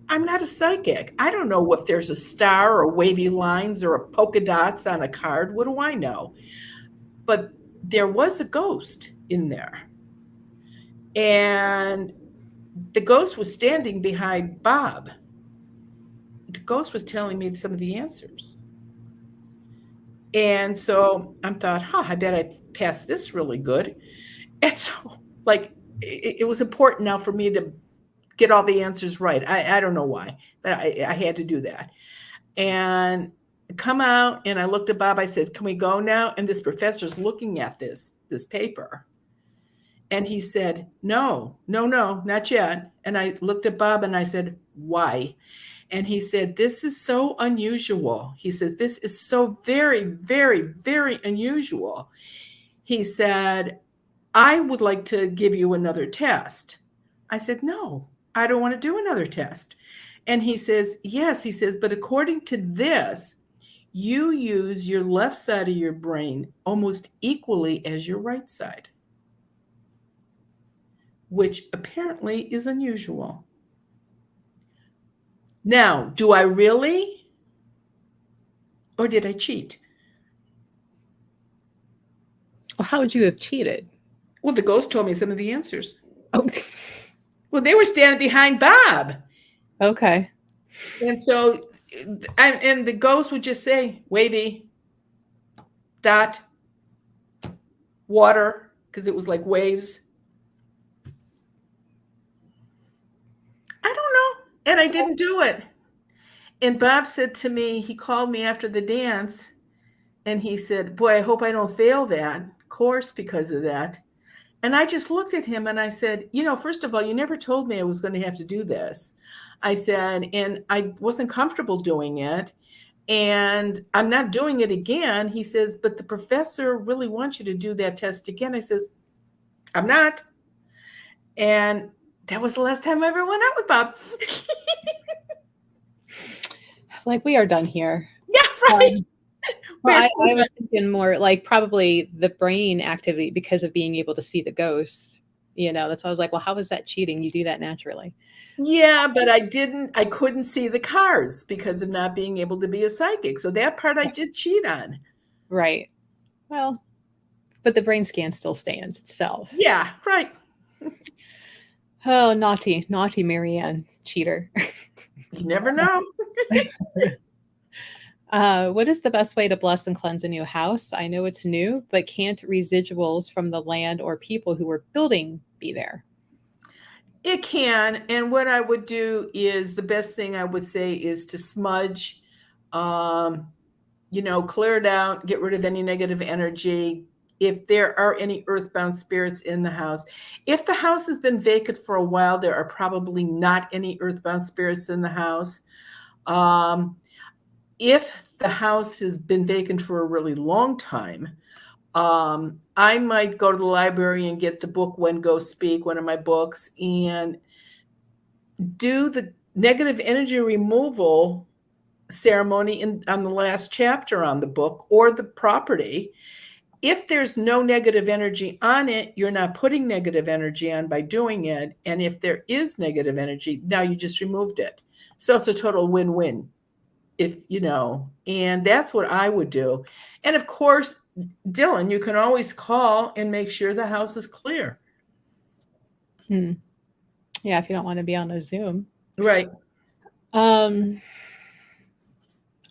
I'm not a psychic. I don't know if there's a star or wavy lines or a polka dots on a card. What do I know? But there was a ghost in there. And the ghost was standing behind Bob. The ghost was telling me some of the answers. And so I thought, I bet I passed this really good. And so, like, it was important now for me to get all the answers right. I don't know why, but I had to do that. And come out, and I looked at Bob. I said, "Can we go now?" And this professor's looking at this paper. And he said, "No, no, no, not yet." And I looked at Bob and I said, "Why?" And he said, "This is so unusual." He says, "This is so very, very, very unusual." He said, "I would like to give you another test." I said, "No, I don't want to do another test." And he says, "Yes," he says, "but according to this, you use your left side of your brain almost equally as your right side, which apparently is unusual." Now, do I really? Or did I cheat? Well, how would you have cheated? Well, the ghost told me some of the answers. Oh, Well, they were standing behind Bob. okay. And so, and the ghost would just say, "Wavy, dot, water," because it was like waves. I don't know. And I didn't do it. And Bob said to me, he called me after the dance and he said, "Boy, I hope I don't fail that course because of that." And I just looked at him and I said, "First of all, you never told me I was going to have to do this." I said, "And I wasn't comfortable doing it. And I'm not doing it again." He says, "But the professor really wants you to do that test again." I says, "I'm not." And that was the last time I ever went out with Bob. Like, we are done here. Yeah, right. Well, I was thinking more like probably the brain activity because of being able to see the ghost. That's why I was like, well, how is that cheating? You do that naturally. Yeah, but I couldn't see the cars because of not being able to be a psychic. So that part I did cheat on. Right. Well, but the brain scan still stands itself. Yeah, right. Oh, naughty Marianne, cheater. You never know. What is the best way to bless and cleanse a new house? I know it's new, but can't residuals from the land or people who were building be there? It can. And what I would do is the best thing I would say is to smudge, clear it out, get rid of any negative energy. If there are any earthbound spirits in the house, if the house has been vacant for a while, there are probably not any earthbound spirits in the house. If the house has been vacant for a really long time, I might go to the library and get the book When Ghosts Speak, one of my books, and do the negative energy removal ceremony on the last chapter on the book or the property. If there's no negative energy on it, you're not putting negative energy on by doing it. And if there is negative energy, now you just removed it. So it's a total win-win. And that's what I would do. And of course, Dylan, you can always call and make sure the house is clear. Yeah, if you don't want to be on a Zoom. Right.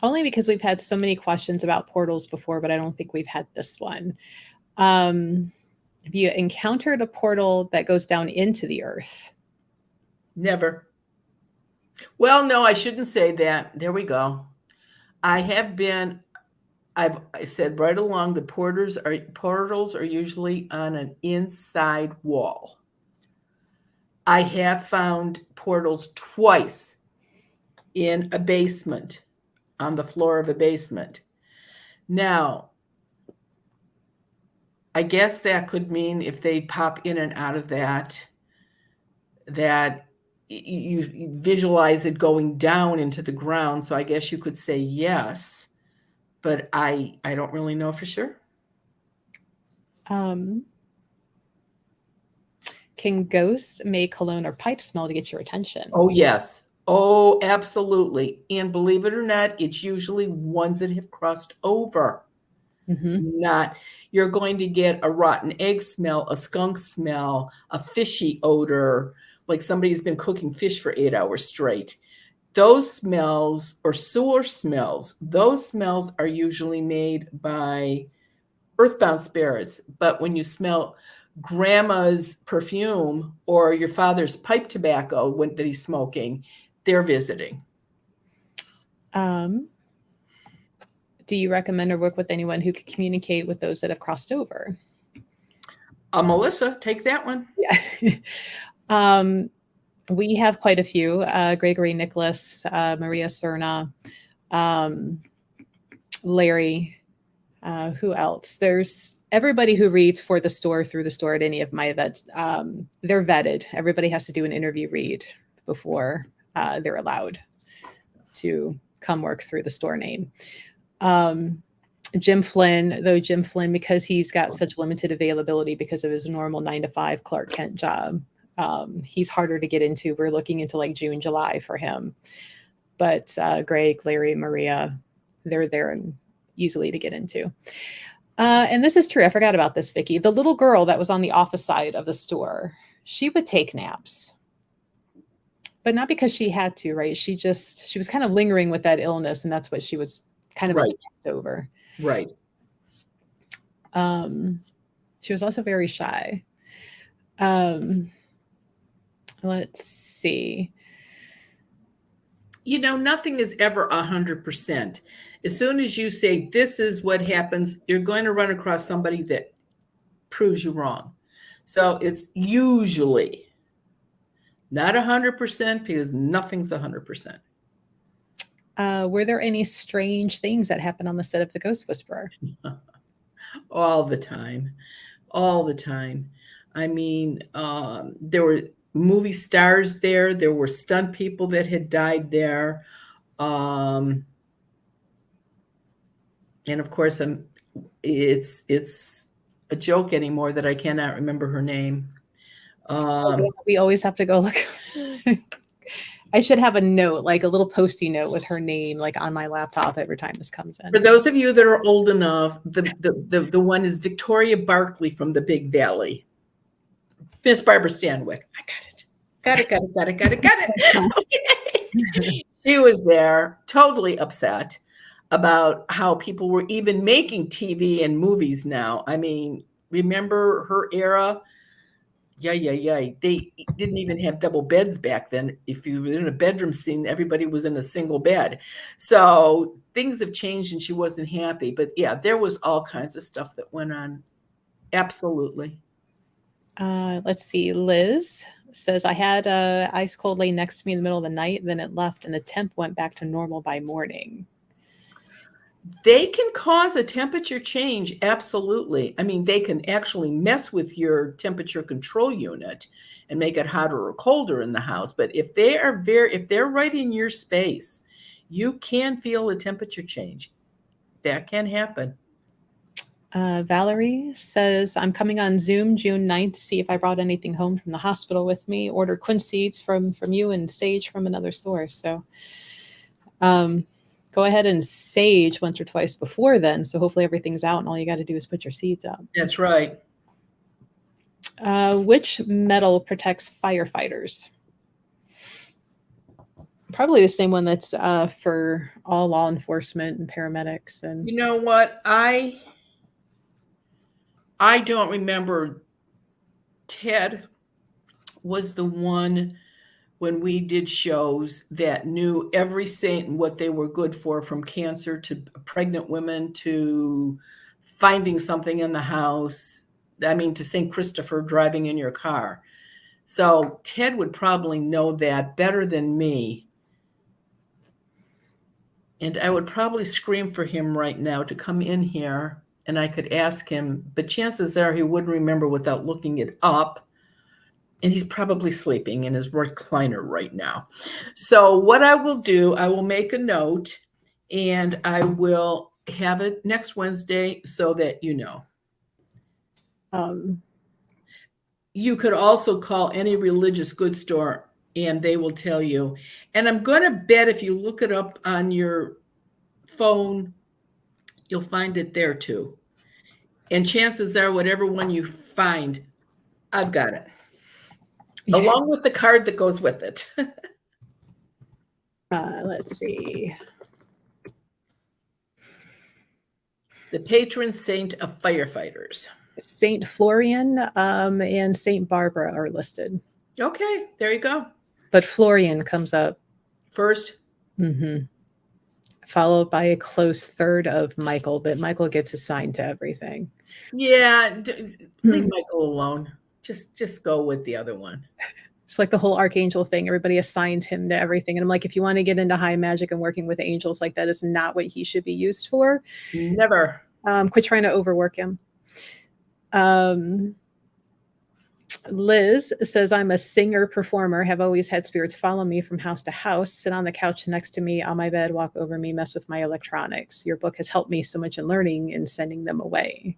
Only because we've had so many questions about portals before, but I don't think we've had this one. Have you encountered a portal that goes down into the earth? Never. Well, no, I shouldn't say that. There we go. I said right along, the portals are usually on an inside wall. I have found portals twice in a basement, on the floor of a basement. Now, I guess that could mean if they pop in and out of that you visualize it going down into the ground. So I guess you could say yes, but I don't really know for sure. Can ghosts make cologne or pipe smell to get your attention? Oh, yes. Oh, absolutely. And believe it or not, it's usually ones that have crossed over. Not, you're going to get a rotten egg smell, a skunk smell, a fishy odor, like somebody's been cooking fish for 8 hours straight. Those smells, or sewer smells, those smells are usually made by earthbound spirits. But when you smell grandma's perfume or your father's pipe tobacco that he's smoking, they're visiting. Do you recommend or work with anyone who could communicate with those that have crossed over? Melissa, take that one. Yeah. We have quite a few. Gregory Nicholas, Maria Cerna, Larry. Who else? There's everybody who reads for the store through the store at any of my events. They're vetted. Everybody has to do an interview read before they're allowed to come work through the store name. Jim Flynn, because he's got such limited availability because of his normal 9-to-5 Clark Kent job, he's harder to get into. We're looking into like June, July for him. But Greg, Larry, Maria, they're there and easily to get into. And this is true. I forgot about this, Vicki. The little girl that was on the office side of the store, she would take naps. But not because she had to, right? She was kind of lingering with that illness, and that's what she was kind of obsessed over. Right. She was also very shy. Let's see. Nothing is ever 100%. As soon as you say, this is what happens, you're going to run across somebody that proves you wrong. So it's usually not 100% because nothing's 100%. Were there any strange things that happened on the set of The Ghost Whisperer? All the time. I mean, there were movie stars there. There were stunt people that had died there. And of course, it's a joke anymore that I cannot remember her name. We always have to go look. I should have a note, like a little Post-it note with her name, like on my laptop every time this comes in. For those of you that are old enough, the one is Victoria Barkley from the Big Valley. Miss Barbara Stanwyck. I got it. Okay. She was there, totally upset about how people were even making TV and movies now. I mean, remember her era? Yeah. They didn't even have double beds back then. If you were in a bedroom scene, everybody was in a single bed. So things have changed and she wasn't happy. But yeah, there was all kinds of stuff that went on. Absolutely. Let's see. Liz says, I had a ice cold lay next to me in the middle of the night. Then it left and the temp went back to normal by morning. They can cause a temperature change. Absolutely. I mean, they can actually mess with your temperature control unit and make it hotter or colder in the house. But if they're right in your space, you can feel a temperature change. That can happen. Valerie says, I'm coming on Zoom June 9th to see if I brought anything home from the hospital with me. Ordered quince seeds from you and sage from another source. So go ahead and sage once or twice before then. So hopefully everything's out and all you got to do is put your seeds up. That's right. Which metal protects firefighters? Probably the same one that's for all law enforcement and paramedics. And you know what? I don't remember. Ted was the one when we did shows that knew every saint and what they were good for, from cancer to pregnant women to finding something in the house. I mean, to St. Christopher driving in your car. So Ted would probably know that better than me. And I would probably scream for him right now to come in here and I could ask him, but chances are he wouldn't remember without looking it up. And he's probably sleeping in his recliner right now. So what I will do, I will make a note and I will have it next Wednesday so that you know. You could also call any religious goods store and they will tell you. And I'm going to bet if you look it up on your phone, you'll find it there too. And chances are whatever one you find, I've got it. Along with the card that goes with it. Let's see. The patron saint of firefighters. Saint Florian and Saint Barbara are listed, Okay, there you go. but Florian comes up. First, Followed by a close third of Michael, but Michael gets assigned to everything. yeah, leave Michael alone. Just go with the other one. It's like the whole archangel thing. Everybody assigns him to everything. And I'm like, if you want to get into high magic and working with angels, like that is not what he should be used for. Never. Quit trying to overwork him. Liz says, I'm a singer performer, have always had spirits follow me from house to house, sit on the couch next to me, on my bed, walk over me, mess with my electronics. Your book has helped me so much in learning and sending them away.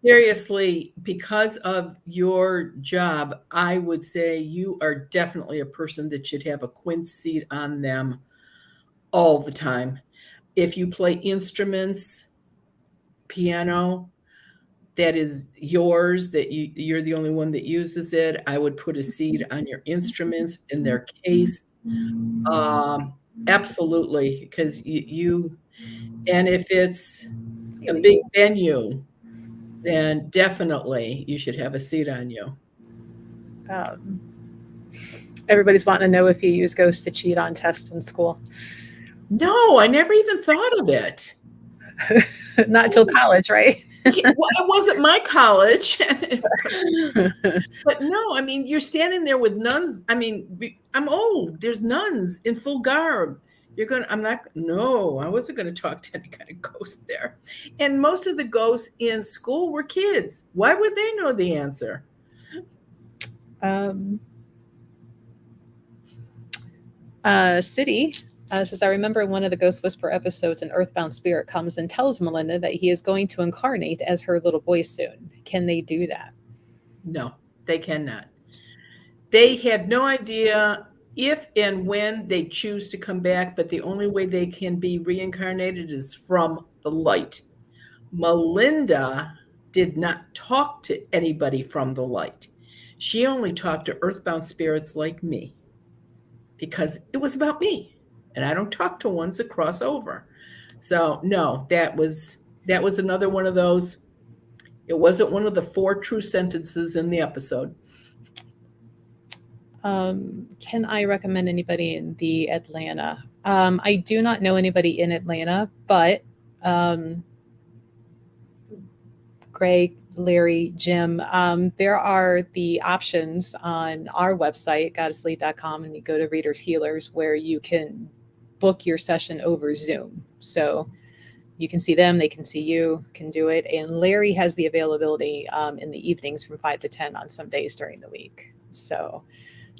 Seriously, because of your job, I would say you are definitely a person that should have a quince seat on them all the time. If you play instruments, piano, that is yours, that you're the only one that uses it, I would put a seed on your instruments in their case. Absolutely, because and if it's a big venue, then definitely you should have a seat on you. Everybody's wanting to know if you use ghosts to cheat on tests in school. No, I never even thought of it. Not until college, right? Well, it wasn't my college. But no, I mean, you're standing there with nuns. I mean, I'm old. There's nuns in full garb. I wasn't going to talk to any kind of ghost there. And most of the ghosts in school were kids. Why would they know the answer? City says, I remember one of the Ghost Whisper episodes, an earthbound spirit comes and tells Melinda that he is going to incarnate as her little boy soon. Can they do that? No, they cannot. They have no idea if and when they choose to come back, but the only way they can be reincarnated is from the light. Melinda did not talk to anybody from the light. She only talked to earthbound spirits like me because it was about me. And I don't talk to ones that cross over. So no, that was another one of those. It wasn't one of the 4 true sentences in the episode. Can I recommend anybody in the Atlanta? I do not know anybody in Atlanta, but Greg, Larry, Jim, there are the options on our website, goddesslead.com, and you go to Readers Healers, where you can book your session over Zoom. So you can see them, they can see you, can do it. And Larry has the availability in the evenings from 5 to 10 on some days during the week. So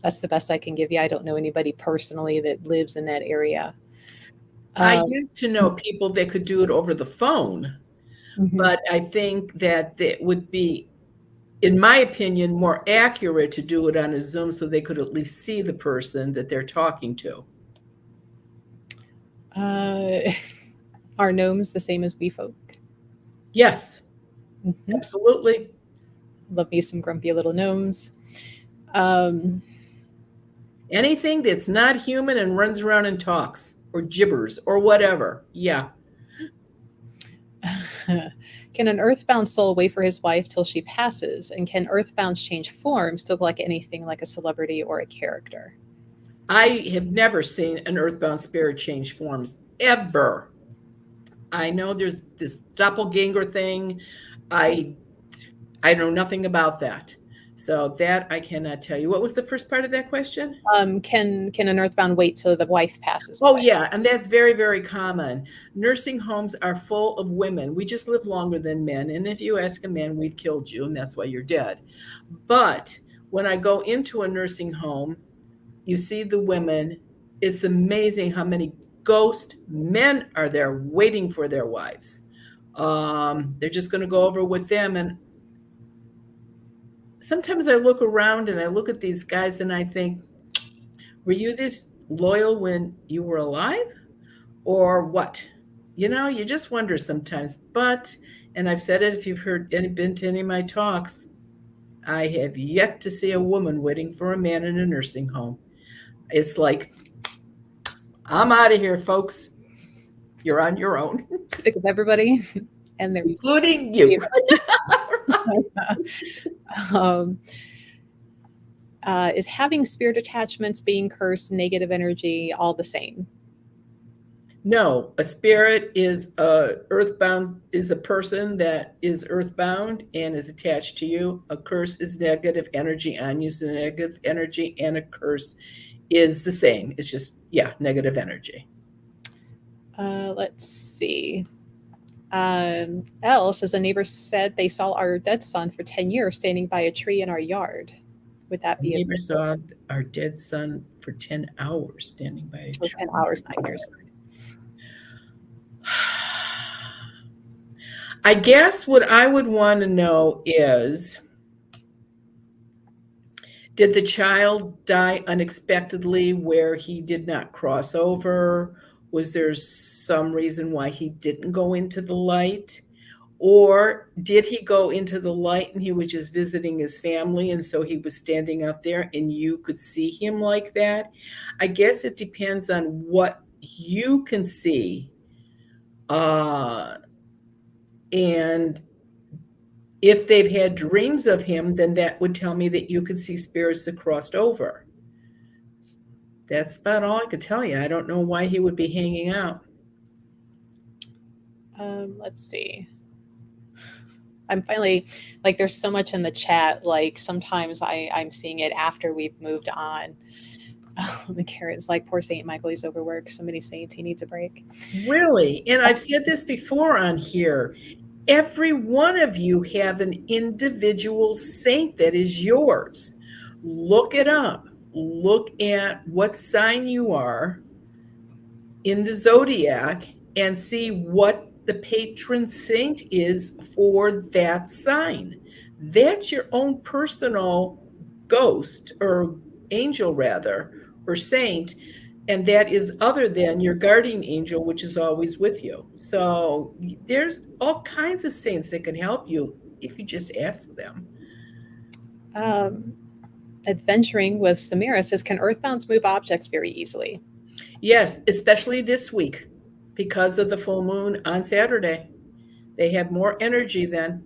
that's the best I can give you. I don't know anybody personally that lives in that area. I used to know people that could do it over the phone, but I think that it would be, in my opinion, more accurate to do it on a Zoom so they could at least see the person that they're talking to. Are gnomes the same as we folk? Yes, absolutely. Love me some grumpy little gnomes. Anything that's not human and runs around and talks or gibbers or whatever. Yeah. Can an earthbound soul wait for his wife till she passes? And can earthbounds change forms to look like anything like a celebrity or a character? I have never seen an earthbound spirit change forms, ever. I know there's this doppelganger thing. I know nothing about that. So that I cannot tell you. What was the first part of that question? Can an earthbound wait till the wife passes away? Oh, away? yeah. And that's very, very common. Nursing homes are full of women. We just live longer than men. And if you ask a man, we've killed you, and that's why you're dead. But when I go into a nursing home, you see the women. It's amazing how many ghost men are there waiting for their wives. They're just going to go over with them. And sometimes I look around and I look at these guys and I think, were you this loyal when you were alive or what? You know, you just wonder sometimes. But, and I've said it, if you've been to any of my talks, I have yet to see a woman waiting for a man in a nursing home. It's like, I'm out of here, folks. You're on your own. Sick of everybody. And they're including you. um, is having spirit attachments, being cursed, negative energy, all the same? No, a spirit is earthbound, is a person that is earthbound and is attached to you. A curse is negative energy on you. So negative energy and a curse is the same. It's just, yeah, negative energy. Let's see. Elle says a neighbor said they saw our dead son for 10 years standing by a tree in our yard. Would that A be neighbor saw our dead son for 10 hours standing by a tree. 10 hours, not years? I guess what I would want to know is, did the child die unexpectedly where he did not cross over? Was there some reason why he didn't go into the light? Or did he go into the light and he was just visiting his family and so he was standing out there and you could see him like that? I guess it depends on what you can see. And if they've had dreams of him, then that would tell me that you could see spirits that crossed over. That's about all I could tell you. I don't know why he would be hanging out. Let's see. I'm finally, like, there's so much in the chat. Like, sometimes I'm seeing it after we've moved on. Karen's like, poor Saint Michael, he's overworked. So many saints, he needs a break. Really? And I've said this before on here. Every one of you have an individual saint that is yours. Look it up. Look at what sign you are in the zodiac and see what the patron saint is for that sign. That's your own personal ghost, or angel rather, or saint, and that is other than your guardian angel, which is always with you. So there's all kinds of saints that can help you if you just ask them. Adventuring with Samira says, can earthbounds move objects very easily? Yes, especially this week because of the full moon on Saturday. They have more energy then.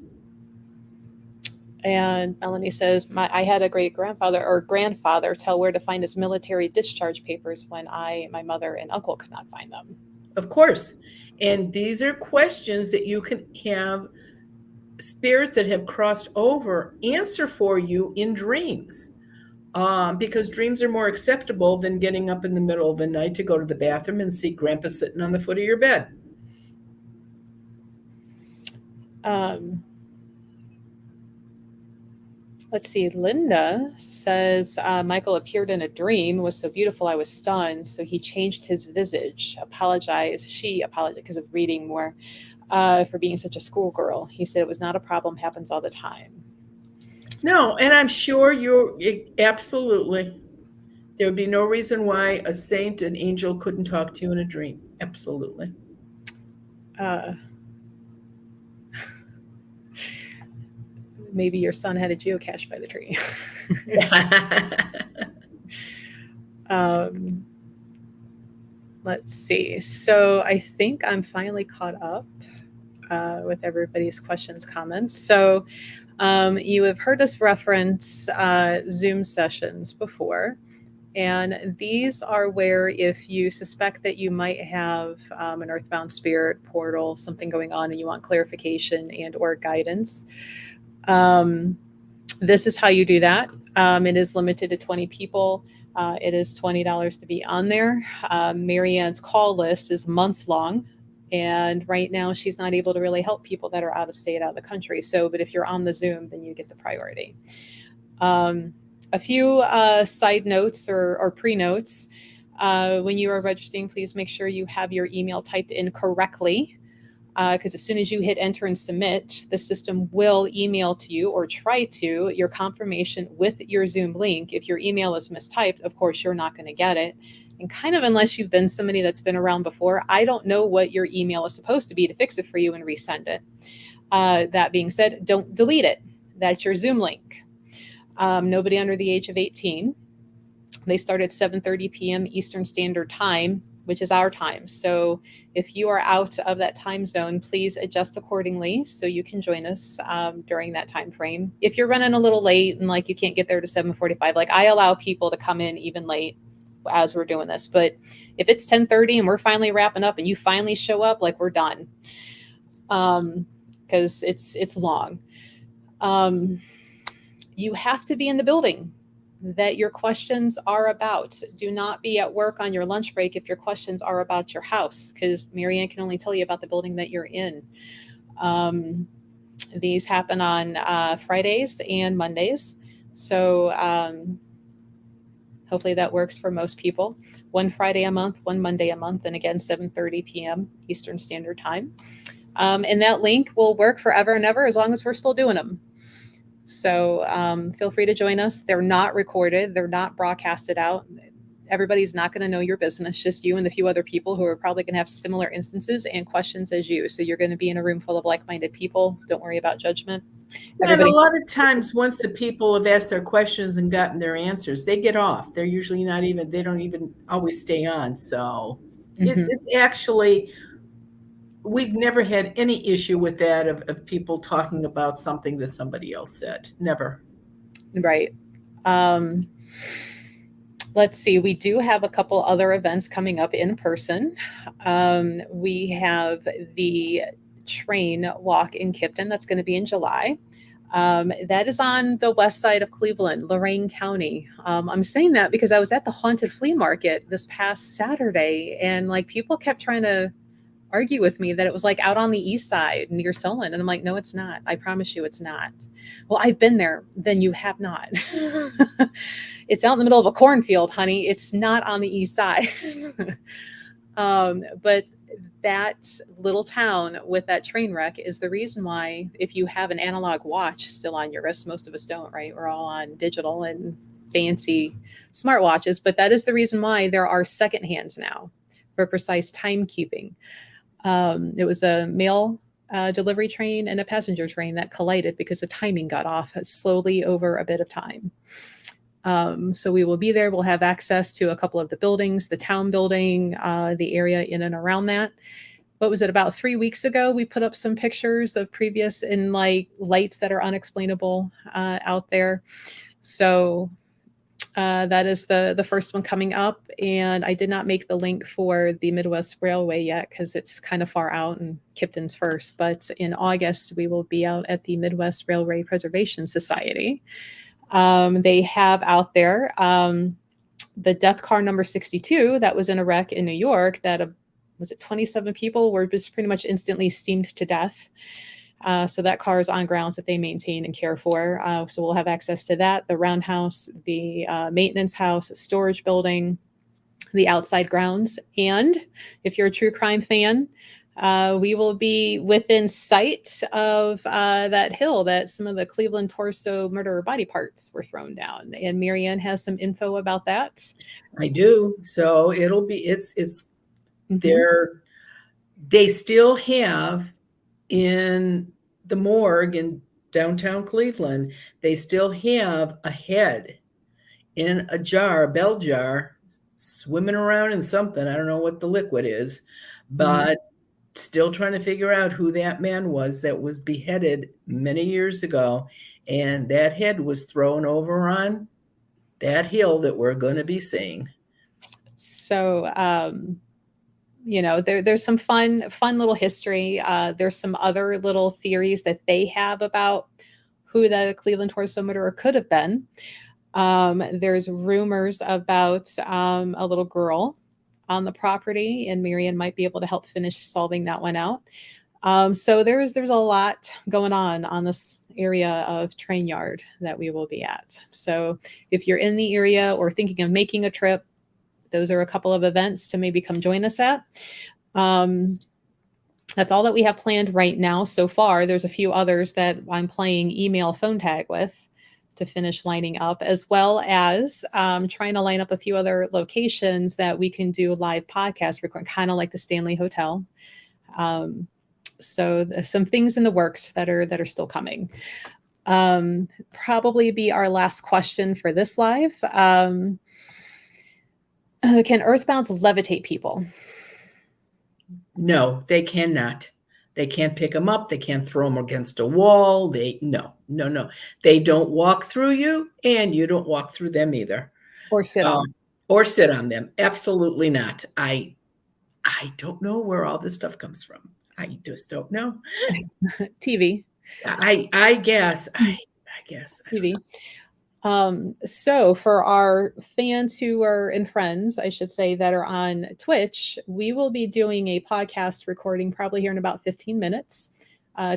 And Melanie says, I had a great grandfather or grandfather tell where to find his military discharge papers when my mother and uncle could not find them. Of course. And these are questions that you can have spirits that have crossed over answer for you in dreams. Because dreams are more acceptable than getting up in the middle of the night to go to the bathroom and see grandpa sitting on the foot of your bed. Let's see. Linda says, Michael appeared in a dream, was so beautiful, I was stunned. So he changed his visage, She apologized because of reading more, for being such a schoolgirl. He said it was not a problem, happens all the time. No, and I'm sure absolutely. There would be no reason why a saint, an angel, couldn't talk to you in a dream. Absolutely. Maybe your son had a geocache by the tree. Let's see. So I think I'm finally caught up with everybody's questions, comments. So you have heard us reference Zoom sessions before. And these are where, if you suspect that you might have an earthbound spirit portal, something going on, and you want clarification and or guidance, this is how you do that. It is limited to 20 people. It is $20 to be on there. Marianne's call list is months long. And right now she's not able to really help people that are out of state, out of the country. So, but if you're on the Zoom, then you get the priority. A few side notes or pre-notes. When you are registering, please make sure you have your email typed in correctly, because as soon as you hit enter and submit, the system will email to you or try to your confirmation with your Zoom link. If your email is mistyped, of course, you're not going to get it. And kind of unless you've been somebody that's been around before, I don't know what your email is supposed to be to fix it for you and resend it. That being said, don't delete it. That's your Zoom link. Nobody under the age of 18. They start at 7:30 p.m. Eastern Standard Time which is our time. So if you are out of that time zone, please adjust accordingly so you can join us during that time frame. If you're running a little late and like you can't get there to 7:45, like I allow people to come in even late as we're doing this. But if it's 10:30 and we're finally wrapping up and you finally show up, like we're done. Because it's long. You have to be in the building that your questions are about. Do not be at work on your lunch break if your questions are about your house, because Marianne can only tell you about the building that you're in. These happen on Fridays and Mondays. So hopefully that works for most people. One Friday a month, one Monday a month, and again, 7:30 p.m. Eastern Standard Time. And that link will work forever and ever as long as we're still doing them. So feel free to join us. They're not recorded. They're not broadcasted out. Everybody's not going to know your business, just you and the few other people who are probably going to have similar instances and questions as you. So you're going to be in a room full of like-minded people. Don't worry about judgment. And a lot of times, once the people have asked their questions and gotten their answers, they get off. They're usually they don't even always stay on. So it's actually, we've never had any issue with that of people talking about something that somebody else said. Never. Right. Let's see. We do have a couple other events coming up in person. We have the train walk in Kipton. That's going to be in July. That is on the west side of Cleveland, Lorain County. I'm saying that because I was at the haunted flea market this past Saturday, and like people kept trying to argue with me that it was like out on the east side near Solon. And I'm like, no, it's not. I promise you it's not. Well, I've been there. Then you have not. It's out in the middle of a cornfield, honey. It's not on the east side. But that little town with that train wreck is the reason why, if you have an analog watch still on your wrist, most of us don't, right? We're all on digital and fancy smartwatches, but that is the reason why there are second hands now for precise timekeeping. It was a mail delivery train and a passenger train that collided because the timing got off slowly over a bit of time. So we will be there. We'll have access to a couple of the buildings, the town building, the area in and around that. What was it, about 3 weeks ago? We put up some pictures of previous in like lights that are unexplainable out there. So that is the first one coming up. And I did not make the link for the Midwest Railway yet because it's kind of far out and Kipton's first. But in August, we will be out at the Midwest Railway Preservation Society. They have out there the death car number 62 that was in a wreck in New York that was it 27 people were just pretty much instantly steamed to death. So that car is on grounds that they maintain and care for. So we'll have access to that, the roundhouse, the maintenance house, storage building, the outside grounds. And if you're a true crime fan, we will be within sight of that hill that some of the Cleveland torso murderer body parts were thrown down. And Marianne has some info about that. I do. So it'll be, it's there. They still have in the morgue in downtown Cleveland, they still have a head in a jar, a bell jar, swimming around in something. I don't know what the liquid is, but still trying to figure out who that man was that was beheaded many years ago. And that head was thrown over on that hill that we're going to be seeing. So, there's some fun little history. There's some other little theories that they have about who the Cleveland torso murderer could have been. There's rumors about a little girl on the property, and Marianne might be able to help finish solving that one out. So there's a lot going on this area of train yard that we will be at. So if you're in the area or thinking of making a trip, those are a couple of events to maybe come join us at. That's all that we have planned right now so far. There's a few others that I'm playing email phone tag with to finish lining up, as well as trying to line up a few other locations that we can do live podcast recording, kind of like the Stanley Hotel. So some things in the works that are still coming. Probably be our last question for this live. Can earthbounds levitate people? No, they cannot. They can't pick them up. They can't throw them against a wall. No. They don't walk through you, and you don't walk through them either. Or sit on? Or sit on them. Absolutely not. I don't know where all this stuff comes from. I just don't know. TV. I guess. I guess. TV. So for our fans and friends, I should say, that are on Twitch, we will be doing a podcast recording probably here in about 15 minutes.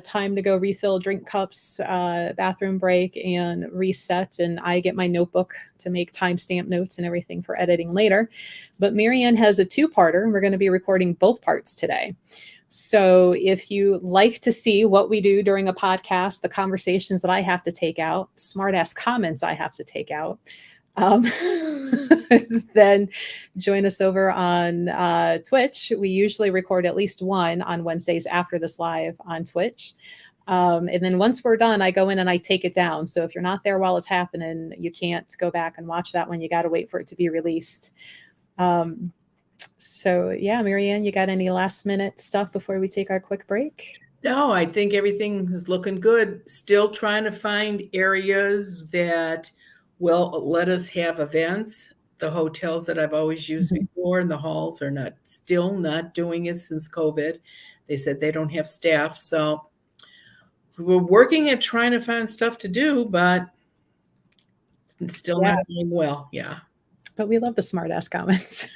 Time to go refill drink cups, bathroom break, and reset. And I get my notebook to make timestamp notes and everything for editing later. But Marianne has a two-parter, and we're going to be recording both parts today. So if you like to see what we do during a podcast, the conversations that I have to take out, smart-ass comments I have to take out, then join us over on Twitch. We usually record at least one on Wednesdays after this live on Twitch. And then once we're done, I go in and I take it down. So if you're not there while it's happening, you can't go back and watch that one. You got to wait for it to be released. So yeah, Marianne, you got any last minute stuff before we take our quick break? No, I think everything is looking good. Still trying to find areas that will let us have events. The hotels that I've always used before and the halls are still not doing it since COVID. They said they don't have staff. So we're working at trying to find stuff to do, but it's still not doing well. Yeah. But we love the smart ass comments.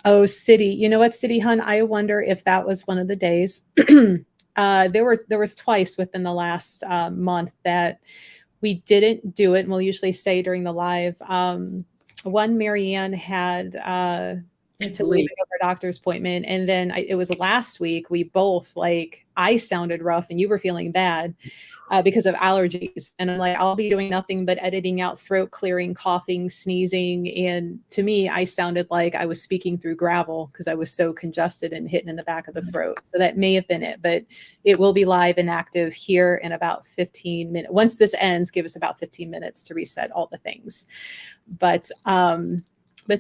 Oh, City. You know what, City Hun? I wonder if that was one of the days. There was twice within the last month that we didn't do it. And we'll usually say during the live. One, Marianne had to leave her doctor's appointment. And then it was last week. We both, I sounded rough and you were feeling bad because of allergies. And I'm like, I'll be doing nothing but editing out throat clearing, coughing, sneezing. And to me, I sounded like I was speaking through gravel because I was so congested and hitting in the back of the throat. So that may have been it, but it will be live and active here in about 15 minutes. Once this ends, give us about 15 minutes to reset all the things. But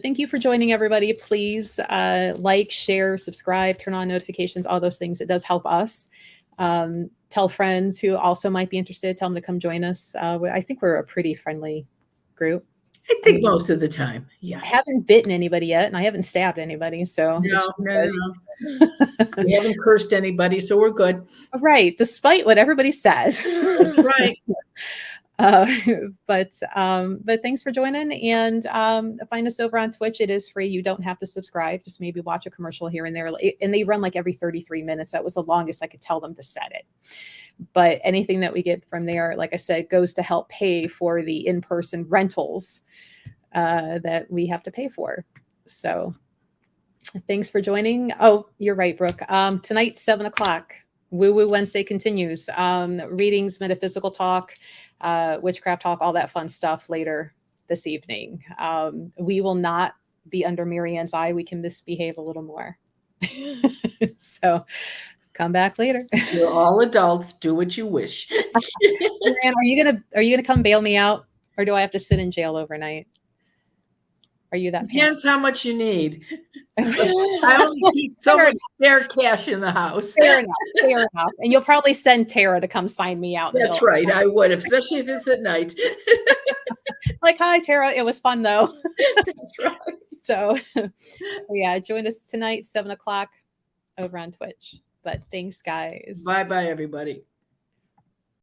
thank you for joining, everybody. Please like, share, subscribe, turn on notifications, all those things. It does help us. Tell friends who also might be interested. Tell them to come join us. I think we're a pretty friendly group. I think most of the time. Yeah. I haven't bitten anybody yet, and I haven't stabbed anybody. So no. We haven't cursed anybody, so we're good. Right. Despite what everybody says. That's right. But thanks for joining, and find us over on Twitch. It is free. You don't have to subscribe. Just maybe watch a commercial here and there. And they run every 33 minutes. That was the longest I could tell them to set it. But anything that we get from there, like I said, goes to help pay for the in-person rentals that we have to pay for. So thanks for joining. Oh, you're right, Brooke. Tonight, 7:00, Woo Woo Wednesday continues. Readings, metaphysical talk, witchcraft talk, all that fun stuff later this evening. We will not be under Marianne's eye. We can misbehave a little more. So come back later. We're all adults. Do what you wish. Marianne, are you gonna come bail me out, or do I have to sit in jail overnight? Are you that? Depends how much you need. I only keep so much spare cash in the house. Fair enough. And you'll probably send Tara to come sign me out. That's right. I would, especially if it's at night. Hi, Tara. It was fun, though. That's right. So yeah, join us tonight, 7:00 over on Twitch. But thanks, guys. Bye-bye, everybody.